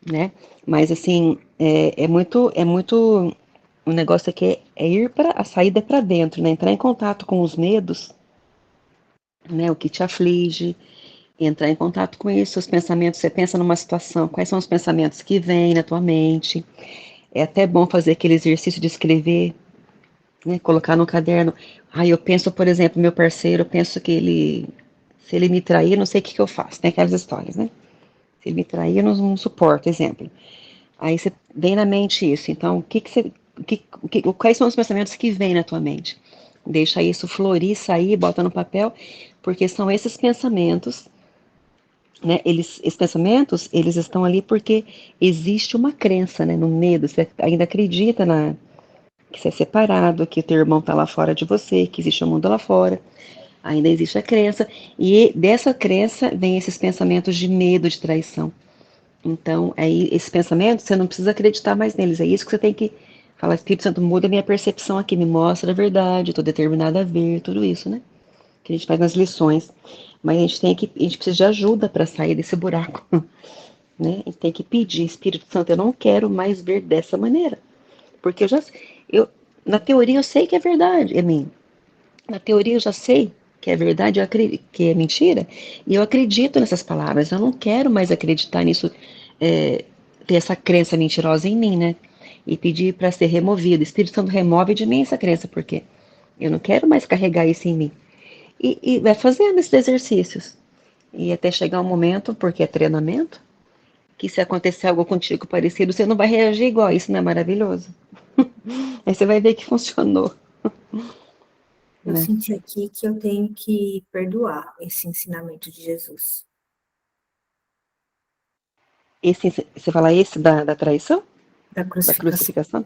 né? Mas assim, o negócio aqui é ir para a saída é para dentro, né? Entrar em contato com os medos, né? O que te aflige, entrar em contato com isso, os pensamentos. Você pensa numa situação, quais são os pensamentos que vêm na tua mente? É até bom fazer aquele exercício de escrever, né? Colocar no caderno. Eu penso, por exemplo, meu parceiro, eu penso que se ele me trair, eu não sei o que eu faço. Tem aquelas histórias, né? Se ele me trair, eu não suporto, exemplo. Aí você vem na mente isso. Então, quais são os pensamentos que vêm na tua mente? Deixa isso florir, sair, bota no papel, porque são esses pensamentos, né? Esses pensamentos, eles estão ali porque existe uma crença, né? No medo. Você ainda acredita que você é separado, que o teu irmão está lá fora de você, que existe um mundo lá fora. Ainda existe a crença, e dessa crença vem esses pensamentos de medo, de traição. Então, aí, esses pensamentos, você não precisa acreditar mais neles. É isso que você tem que falar, Espírito Santo, muda a minha percepção aqui, me mostra a verdade, estou determinada a ver, tudo isso, né? Que a gente faz nas lições. Mas a gente precisa de ajuda para sair desse buraco, né? A gente tem que pedir, Espírito Santo, eu não quero mais ver dessa maneira. Porque na teoria eu sei que é verdade, na teoria eu já sei que é verdade, que é mentira, e eu acredito nessas palavras. Eu não quero mais acreditar nisso, ter essa crença mentirosa em mim, né? E pedir para ser removido. Espírito Santo, remove de mim essa crença, porque eu não quero mais carregar isso em mim. E vai fazendo esses exercícios. E até chegar um momento, porque é treinamento, que se acontecer algo contigo parecido, você não vai reagir igual. Isso não é maravilhoso? Aí você vai ver que funcionou.
Eu
Né?
senti aqui que eu tenho que perdoar esse ensinamento de Jesus.
Você fala esse da traição?
Da
Da
crucificação.
crucificação?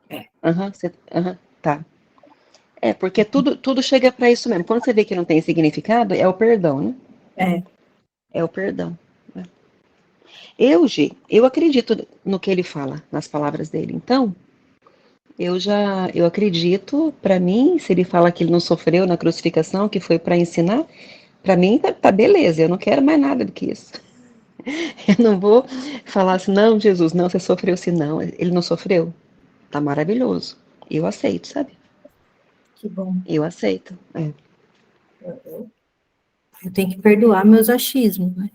É.
Tá. Porque tudo chega para isso mesmo. Quando você vê que não tem significado, é o perdão, né?
É.
É o perdão. Né? Eu acredito no que ele fala, nas palavras dele. Então, eu acredito, para mim, se ele fala que ele não sofreu na crucificação, que foi para ensinar, para mim tá beleza, eu não quero mais nada do que isso. Eu não vou falar assim, não, Jesus, não, você sofreu assim, não. Ele não sofreu. Tá maravilhoso. Eu aceito, sabe?
Que bom.
Eu aceito.
Eu tenho que perdoar meus achismos, né?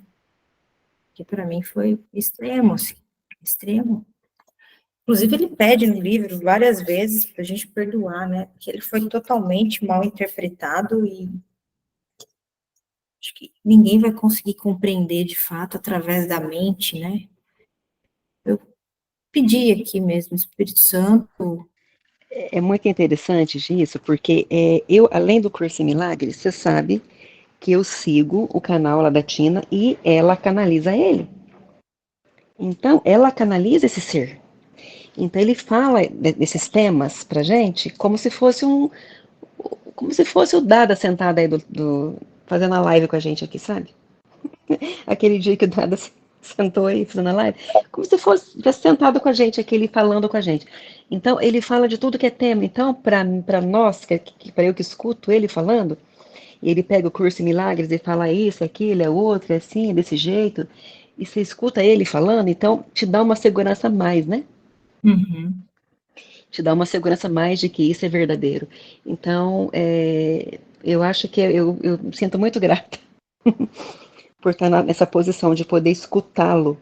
Que para mim foi extremo, assim. Extremo. Inclusive, ele pede no livro várias vezes para a gente perdoar, né? Porque ele foi totalmente mal interpretado e acho que ninguém vai conseguir compreender de fato através da mente, né? Eu pedi aqui mesmo, Espírito Santo.
É muito interessante isso, porque além do Curso em Milagres, você sabe que eu sigo o canal lá da Tina e ela canaliza ele. Então, ela canaliza esse ser. Então, ele fala desses temas pra gente como se fosse o Dada sentado aí fazendo a live com a gente aqui, sabe? Aquele dia que o Dada sentou aí fazendo a live, como se tivesse sentado com a gente aqui, ele falando com a gente. Então, ele fala de tudo que é tema. Então, para nós, para eu que escuto ele falando, e ele pega o curso em milagres e fala isso, aquilo, é outro, é assim, é desse jeito, e você escuta ele falando, então te dá uma segurança a mais, né?
Uhum.
Te dá uma segurança a mais de que isso é verdadeiro. Então, eu acho que eu me sinto muito grata por estar nessa posição de poder escutá-lo,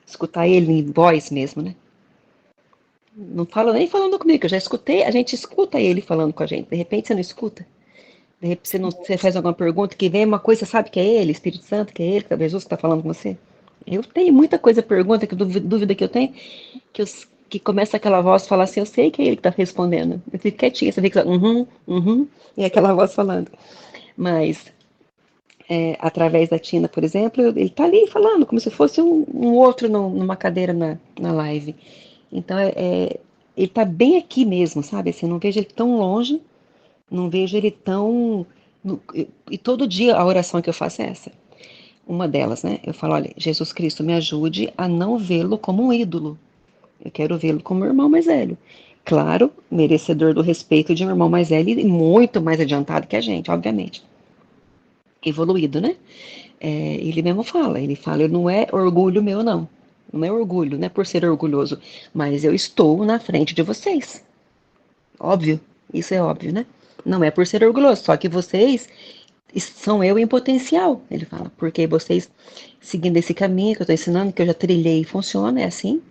escutar ele em voz mesmo, né? Não falo nem falando comigo, eu já escutei, a gente escuta ele falando com a gente. De repente você não escuta. De repente você faz alguma pergunta que vem uma coisa, você sabe que é ele, Espírito Santo, que é ele, que é Jesus que está falando com você. Eu tenho muita coisa, pergunta, que dúvida que eu tenho, que começa aquela voz falar assim, eu sei que é ele que está respondendo. Eu fico quietinha, você fica e aquela voz falando. Mas, através da Tina, por exemplo, ele está ali falando, como se fosse um outro numa cadeira na live. Então, ele está bem aqui mesmo, sabe? Assim, eu não vejo ele tão longe, não vejo ele tão... E todo dia a oração que eu faço é essa. Uma delas, né? Eu falo, olha, Jesus Cristo, me ajude a não vê-lo como um ídolo. Eu quero vê-lo como um irmão mais velho. Claro, merecedor do respeito de um irmão mais velho e muito mais adiantado que a gente, obviamente. Evoluído, né? Ele fala, não é orgulho meu, não. Não é orgulho, não é por ser orgulhoso, mas eu estou na frente de vocês. Óbvio, isso é óbvio, né? Não é por ser orgulhoso, só que vocês são eu em potencial, ele fala, porque vocês, seguindo esse caminho que eu estou ensinando, que eu já trilhei e funciona, é assim,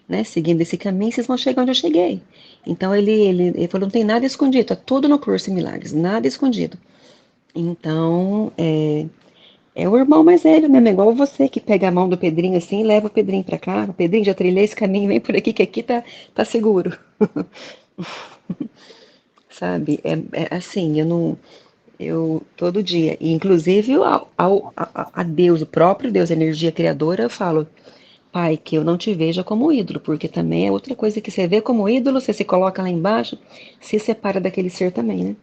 né? Seguindo esse caminho, vocês vão chegar onde eu cheguei. Então ele falou, não tem nada escondido, tá tudo no curso em milagres, nada escondido. Então, é o irmão mais velho mesmo, é igual você que pega a mão do Pedrinho assim e leva o Pedrinho pra cá. O Pedrinho já trilhei esse caminho, vem por aqui que aqui tá seguro. Sabe? É assim, eu todo dia, e inclusive a Deus, o próprio Deus, a energia criadora, eu falo, Pai, que eu não te veja como ídolo, porque também é outra coisa que você vê como ídolo, você se coloca lá embaixo, se separa daquele ser também, né?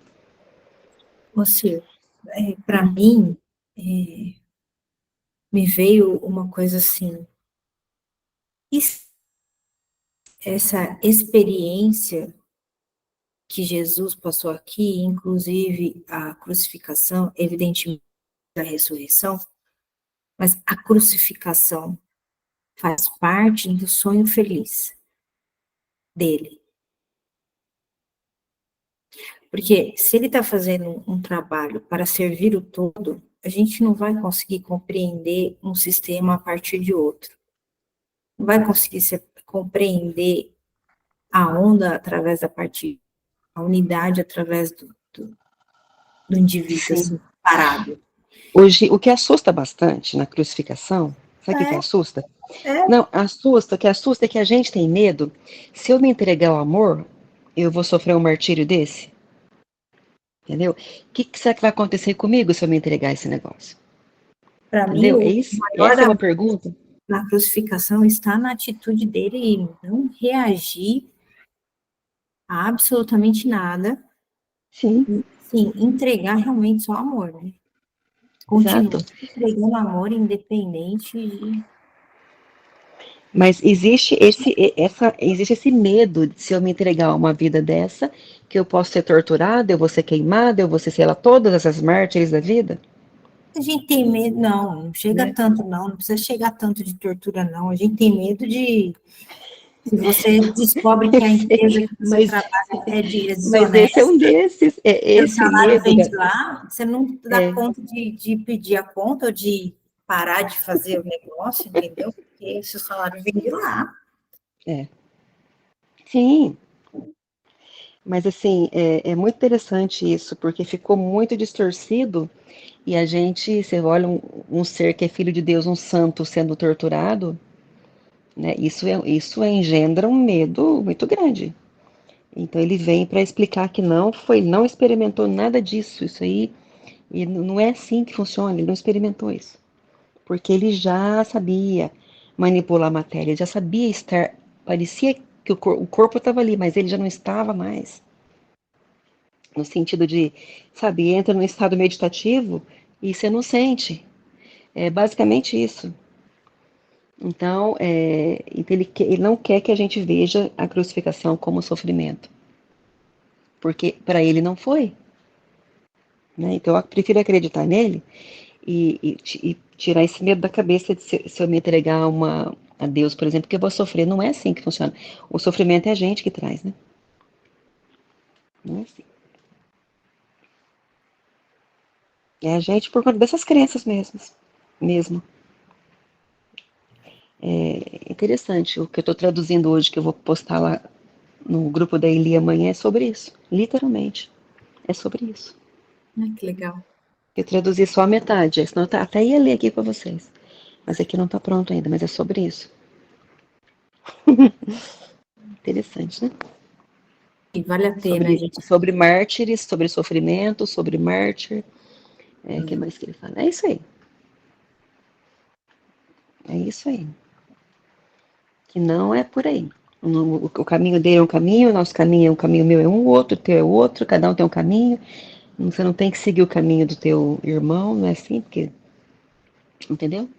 Você, para mim, me veio uma coisa assim, essa experiência que Jesus passou aqui, inclusive a crucificação, evidentemente a ressurreição, mas a crucificação faz parte do sonho feliz dele. Porque se ele está fazendo um trabalho para servir o todo, a gente não vai conseguir compreender um sistema a partir de outro. Não vai conseguir compreender a onda através da parte, a unidade através do indivíduo,
Sim.
assim, parado.
Hoje, o que assusta bastante na crucificação, sabe o que assusta? Não, o que assusta é que a gente tem medo, se eu me entregar ao amor, eu vou sofrer um martírio desse? Entendeu? O que será que vai acontecer comigo se eu me entregar a esse negócio?
Para mim,
Entendeu? É
o
isso?
maior
Essa é uma
amor
pergunta?
na crucificação está na atitude dele em não reagir a absolutamente nada,
Sim,
sim, entregar realmente só amor, né?
exato.
Continua entregando amor independente de...
Mas existe esse medo de se eu me entregar a uma vida dessa, que eu posso ser torturada, eu vou ser queimada, eu vou ser, sei lá, todas essas mártires da vida,
A gente tem medo, não chega
né?
tanto, não precisa chegar tanto de tortura, não. A gente tem medo de, se você descobre que
Eu
a empresa
sei,
que você trabalha é
mas esse é
desonesta,
um desses,
seu
esse
salário
medo
vem de lá, você não dá
é,
conta de pedir a conta ou de parar de fazer o negócio, entendeu? Porque seu salário vem de lá.
é, sim, mas assim, é muito interessante isso, porque ficou muito distorcido e a gente, você olha um ser que é filho de Deus, um santo sendo torturado, né? Isso engendra um medo muito grande. Então ele vem para explicar que não experimentou nada disso, isso aí, e não é assim que funciona, ele não experimentou isso. Porque ele já sabia manipular a matéria, ele já sabia estar, parecia que o corpo estava ali, mas ele já não estava mais. No sentido de, sabe, entra num estado meditativo e você não sente. É basicamente isso. Então, ele não quer que a gente veja a crucificação como sofrimento. Porque para ele não foi. né? Então eu prefiro acreditar nele e tirar esse medo da cabeça de se eu me entregar a Deus, por exemplo, que eu vou sofrer. Não é assim que funciona. O sofrimento é a gente que traz, né? Não é assim. É a gente por conta dessas crenças mesmo. É interessante. O que eu estou traduzindo hoje, que eu vou postar lá no grupo da Eli amanhã, é sobre isso. Literalmente. É sobre isso.
Ai, que legal.
Eu traduzi só a metade, senão eu até ia ler aqui para vocês. Mas aqui não está pronto ainda, mas é sobre isso. Interessante, né?
E vale a pena a gente.
Sobre mártires, sobre sofrimento, sobre mártir. O que mais que ele fala? É isso aí. É isso aí. Que não é por aí. O caminho dele é um caminho, o nosso caminho é um caminho, o meu é um, o outro, o teu é outro, cada um tem um caminho. Você não tem que seguir o caminho do teu irmão, não é assim, porque. Entendeu?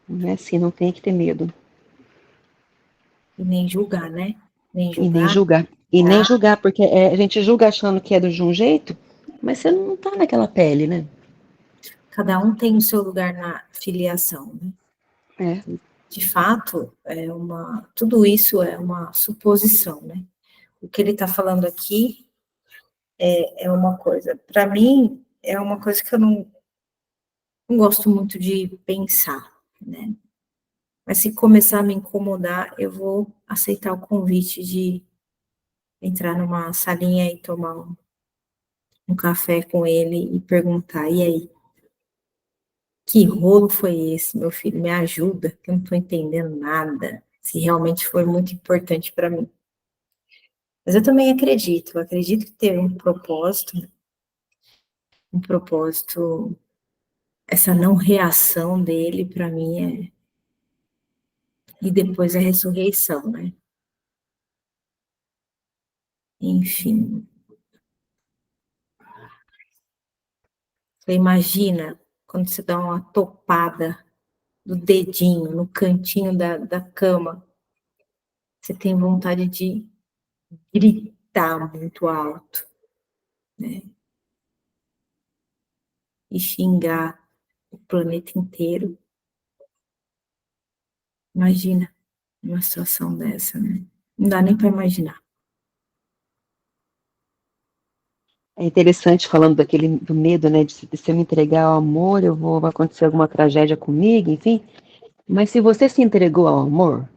Não é assim, não tem que ter medo.
E nem julgar, né? Nem
E nem
julgar.
julgar. E nem julgar, porque a gente julga achando que é de um jeito, mas você não tá naquela pele, né?
Cada um tem o seu lugar na filiação, né?
É.
De fato, tudo isso é uma suposição, né? O que ele está falando aqui é uma coisa. Para mim, é uma coisa que eu não gosto muito de pensar, né? Mas se começar a me incomodar, eu vou aceitar o convite de entrar numa salinha e tomar um café com ele e perguntar: e aí, que rolo foi esse, meu filho? Me ajuda, que eu não estou entendendo nada. Se realmente foi muito importante para mim. Mas eu também acredito que teve um propósito, essa não reação dele, para mim, e depois a ressurreição, né? Enfim, você imagina quando você dá uma topada do dedinho no cantinho da cama, você tem vontade de gritar muito alto, né? E xingar o planeta inteiro. Imagina uma situação dessa, né? Não dá nem para imaginar.
É interessante falando do medo, né, de se eu me entregar ao amor, vai acontecer alguma tragédia comigo, enfim. Mas se você se entregou ao amor,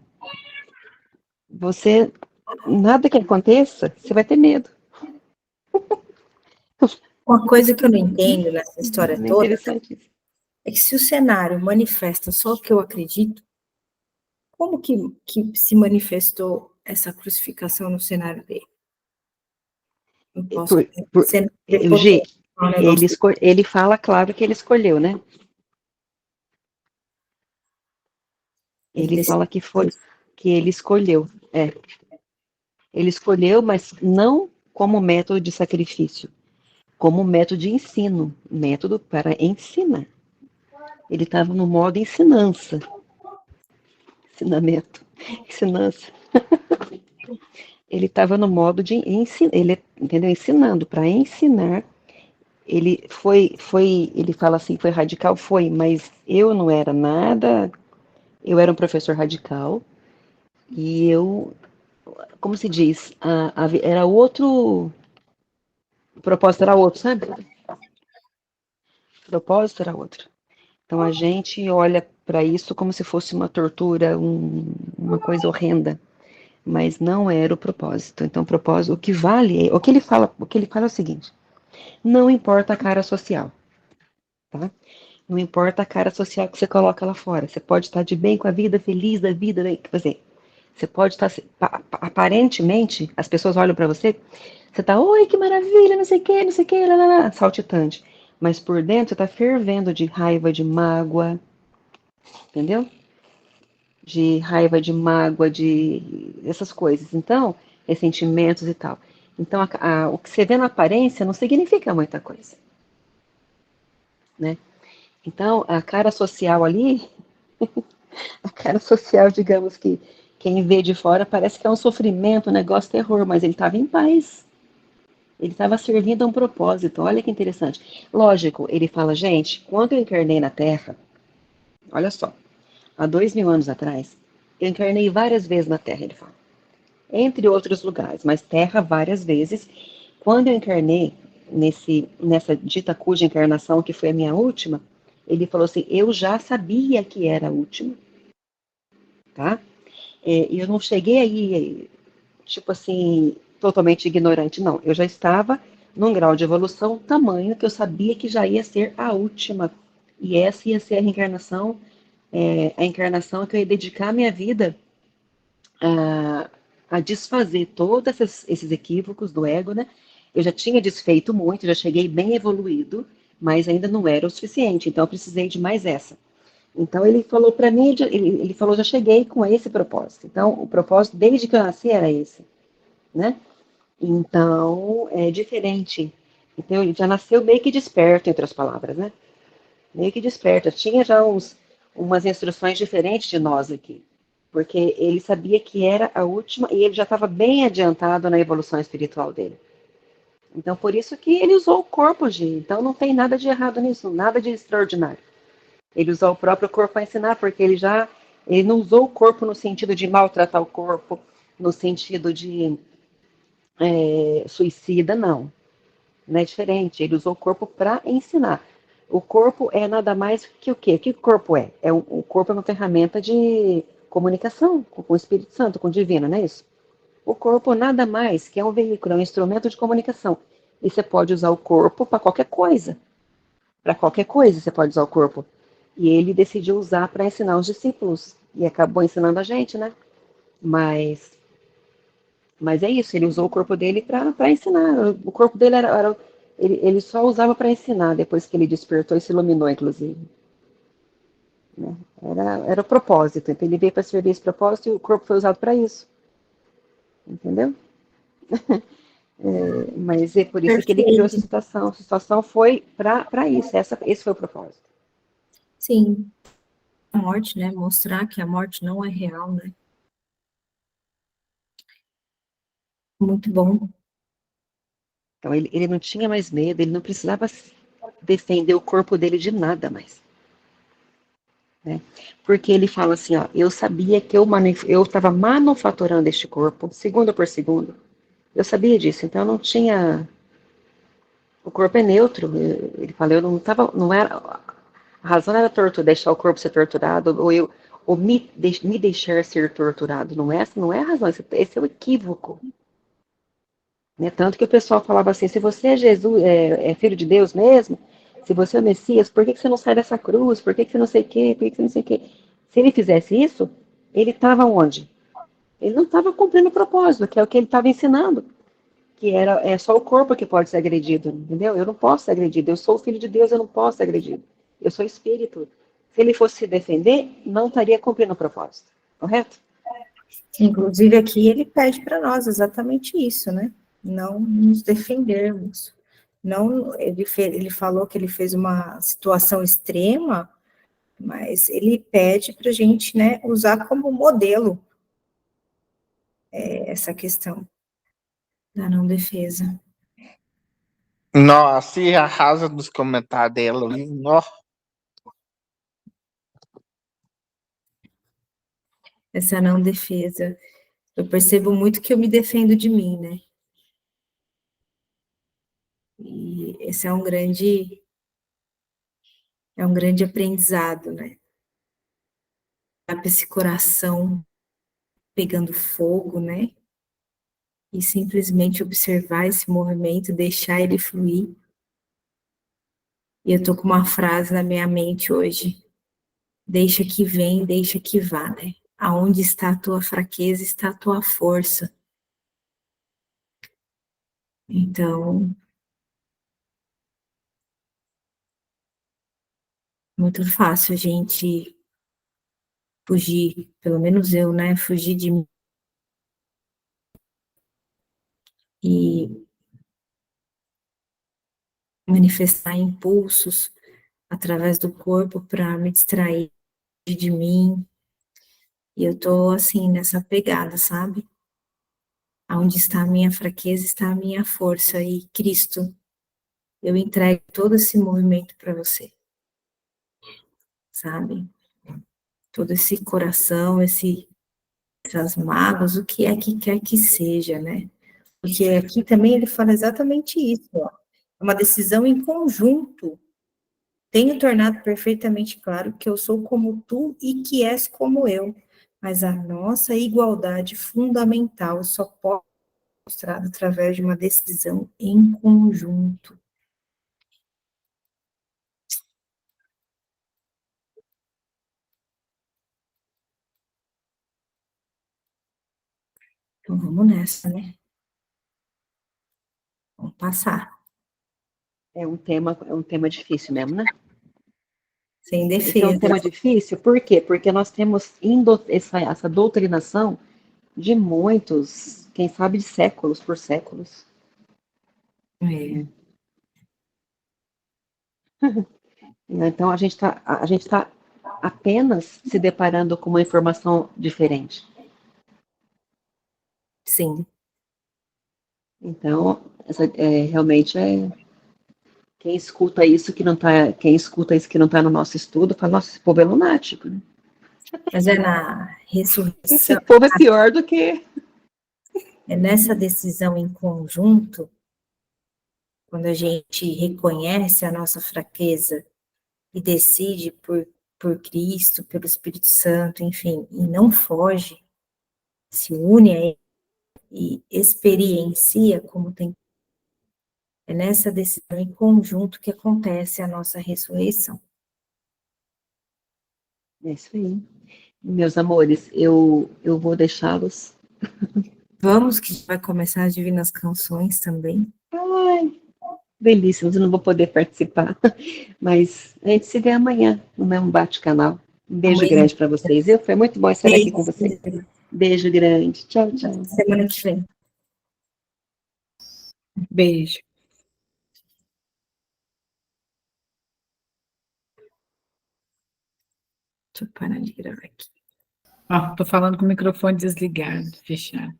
nada que aconteça, você vai ter medo.
Uma coisa que eu não entendo nessa história
É
toda
interessante isso.
é que se o cenário manifesta só o que eu acredito, como que se manifestou essa crucificação no cenário dele? Não posso ser
Gi,
prepotente com um negócio desse.
ele fala, claro, que ele escolheu, né?
Ele
Ele
decidiu.
fala que ele escolheu. É, ele escolheu, mas não como método de sacrifício, como método de ensino, método para ensinar. Ele estava no modo ensinamento, ensinança. Ele estava no modo de ensinar, ele, entendeu? Ensinando, para ensinar. Ele fala assim, foi radical, mas eu não era nada, eu era um professor radical, e como se diz, era outro, o propósito era outro, sabe? O propósito era outro. Então a gente olha para isso como se fosse uma tortura, uma coisa horrenda, mas não era o propósito. Então o propósito, o que ele fala é o seguinte: não importa a cara social, tá? Não importa a cara social que você coloca lá fora. Você pode estar de bem com a vida, feliz da vida, né? Quer dizer, você pode estar aparentemente, as pessoas olham para você, você tá, oi, que maravilha, não sei o que, lá, lá, lá, saltitante. Mas por dentro você tá fervendo de raiva, de mágoa, entendeu? De raiva, de mágoa, de essas coisas. Então, ressentimentos e tal. Então, o que você vê na aparência não significa muita coisa, né? Então, a cara social ali, a cara social, digamos que quem vê de fora parece que é um sofrimento, um negócio terror, mas ele estava em paz. Ele estava servindo a um propósito, olha que interessante. Lógico, ele fala, gente, quando eu encarnei na Terra, olha só, há 2000 anos atrás, eu encarnei várias vezes na Terra, ele fala. Entre outros lugares, mas Terra várias vezes. Quando eu encarnei nessa dita cuja encarnação, que foi a minha última, ele falou assim, eu já sabia que era a última, tá? E eu não cheguei aí, tipo assim, totalmente ignorante, não. Eu já estava num grau de evolução tamanho que eu sabia que já ia ser a última. E essa ia ser a reencarnação, a encarnação que eu ia dedicar a minha vida a, a desfazer todos esses equívocos do ego, né? Eu já tinha desfeito muito, já cheguei bem evoluído, mas ainda não era o suficiente, então eu precisei de mais essa. Então ele falou para mim, ele falou, já cheguei com esse propósito. Então o propósito desde que eu nasci era esse, né? Então é diferente. Então ele já nasceu meio que desperto, entre as palavras, né? Meio que desperto. Tinha já umas instruções diferentes de nós aqui, porque ele sabia que era a última e ele já estava bem adiantado na evolução espiritual dele. Então por isso que ele usou o corpo, de. Então não tem nada de errado nisso, nada de extraordinário. Ele usou o próprio corpo para ensinar, porque ele não usou o corpo no sentido de maltratar o corpo, no sentido de suicida, não. Não é diferente. Ele usou o corpo para ensinar. O corpo é nada mais que o quê? O que o corpo é? O corpo é uma ferramenta de comunicação com o Espírito Santo, com o Divino, não é isso? O corpo nada mais que é um veículo, é um instrumento de comunicação. E você pode usar o corpo para qualquer coisa. Para qualquer coisa você pode usar o corpo. E ele decidiu usar para ensinar os discípulos. E acabou ensinando a gente, né? Mas, mas é isso, ele usou o corpo dele para ensinar. O corpo dele ele só usava para ensinar, depois que ele despertou e se iluminou, inclusive. Né? Era o propósito. Então ele veio para servir esse propósito e o corpo foi usado para isso. Entendeu? Mas é por isso que ele criou essa
Perfeito.
situação. A situação foi para isso. Esse foi o propósito.
Sim, a morte, né? Mostrar que a morte não é real, né? Muito bom.
Então ele não tinha mais medo, ele não precisava defender o corpo dele de nada mais. Né? Porque ele fala assim, ó, eu sabia que eu estava manufaturando este corpo, segundo por segundo. Eu sabia disso, então eu não tinha. O corpo é neutro. Ele fala, eu não estava, não era. A razão era deixar o corpo ser torturado, ou me deixar ser torturado. Não é a razão, esse é o equívoco. Né? Tanto que o pessoal falava assim, se você é Jesus, é filho de Deus mesmo, se você é o Messias, por que você não sai dessa cruz? Por que você não sei o quê? Por que você não sei o quê? Se ele fizesse isso, ele estava onde? Ele não estava cumprindo o propósito, que é o que ele estava ensinando, que é só o corpo que pode ser agredido, entendeu? Eu não posso ser agredido, eu sou o filho de Deus, eu não posso ser agredido. Eu sou espírito. Se ele fosse se defender, não estaria cumprindo o propósito, correto?
Inclusive aqui ele pede para nós exatamente isso, né? Não nos defendermos. Não, ele falou que ele fez uma situação extrema, mas ele pede para a gente, né, usar como modelo essa questão da não defesa.
Nossa, e arrasa nos comentários dela, viu? Nossa.
Essa não defesa. Eu percebo muito que eu me defendo de mim, né? E esse é um grande aprendizado, né? Para esse coração pegando fogo, né? E simplesmente observar esse movimento, deixar ele fluir. E eu tô com uma frase na minha mente hoje: deixa que vem, deixa que vá, né? Aonde está a tua fraqueza, está a tua força. Então, muito fácil a gente fugir, pelo menos eu, né? Fugir de mim e manifestar impulsos através do corpo para me distrair de mim. E eu tô assim nessa pegada, sabe? Onde está a minha fraqueza, está a minha força. E, Cristo, eu entrego todo esse movimento para você. Sabe? Todo esse coração, essas mágoas, o que é que quer que seja, né? Porque aqui também ele fala exatamente isso, ó. É uma decisão em conjunto. Tenho tornado perfeitamente claro que eu sou como tu e que és como eu. Mas a nossa igualdade fundamental só pode ser mostrada através de uma decisão em conjunto. Então vamos nessa, né? Vamos passar.
É um tema difícil mesmo, né?
Sem
Esse é um
defesa.
tema difícil, por quê? Porque nós temos essa doutrinação de muitos, quem sabe de séculos por séculos.
É,
Então a gente está apenas se deparando com uma informação diferente.
sim.
Então, realmente quem escuta isso que não está no nosso estudo, fala, nossa, esse povo é lunático, né?
Mas é na
Esse
ressurreição,
povo é pior do que.
é nessa decisão em conjunto, quando a gente reconhece a nossa fraqueza e decide por Cristo, pelo Espírito Santo, enfim, e não foge, se une a Ele e experiencia como tem. É nessa decisão em conjunto que acontece a nossa ressurreição.
É isso aí. Meus amores, eu vou deixá-los.
Vamos, que vai começar as Divinas Canções também.
Ai, delícia, eu não vou poder participar. Mas a gente se vê amanhã no mesmo bate-canal. Um beijo
Amanhã,
grande para vocês, viu? Foi muito bom estar aqui com vocês. Beijo grande. Tchau, tchau.
semana que vem.
Beijo.
Deixa eu parar de gravar aqui.
Ó, tô falando com o microfone desligado, fechado.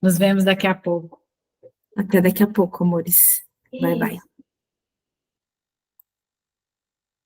Nos vemos daqui a pouco.
Até daqui a pouco, amores. Bye, bye.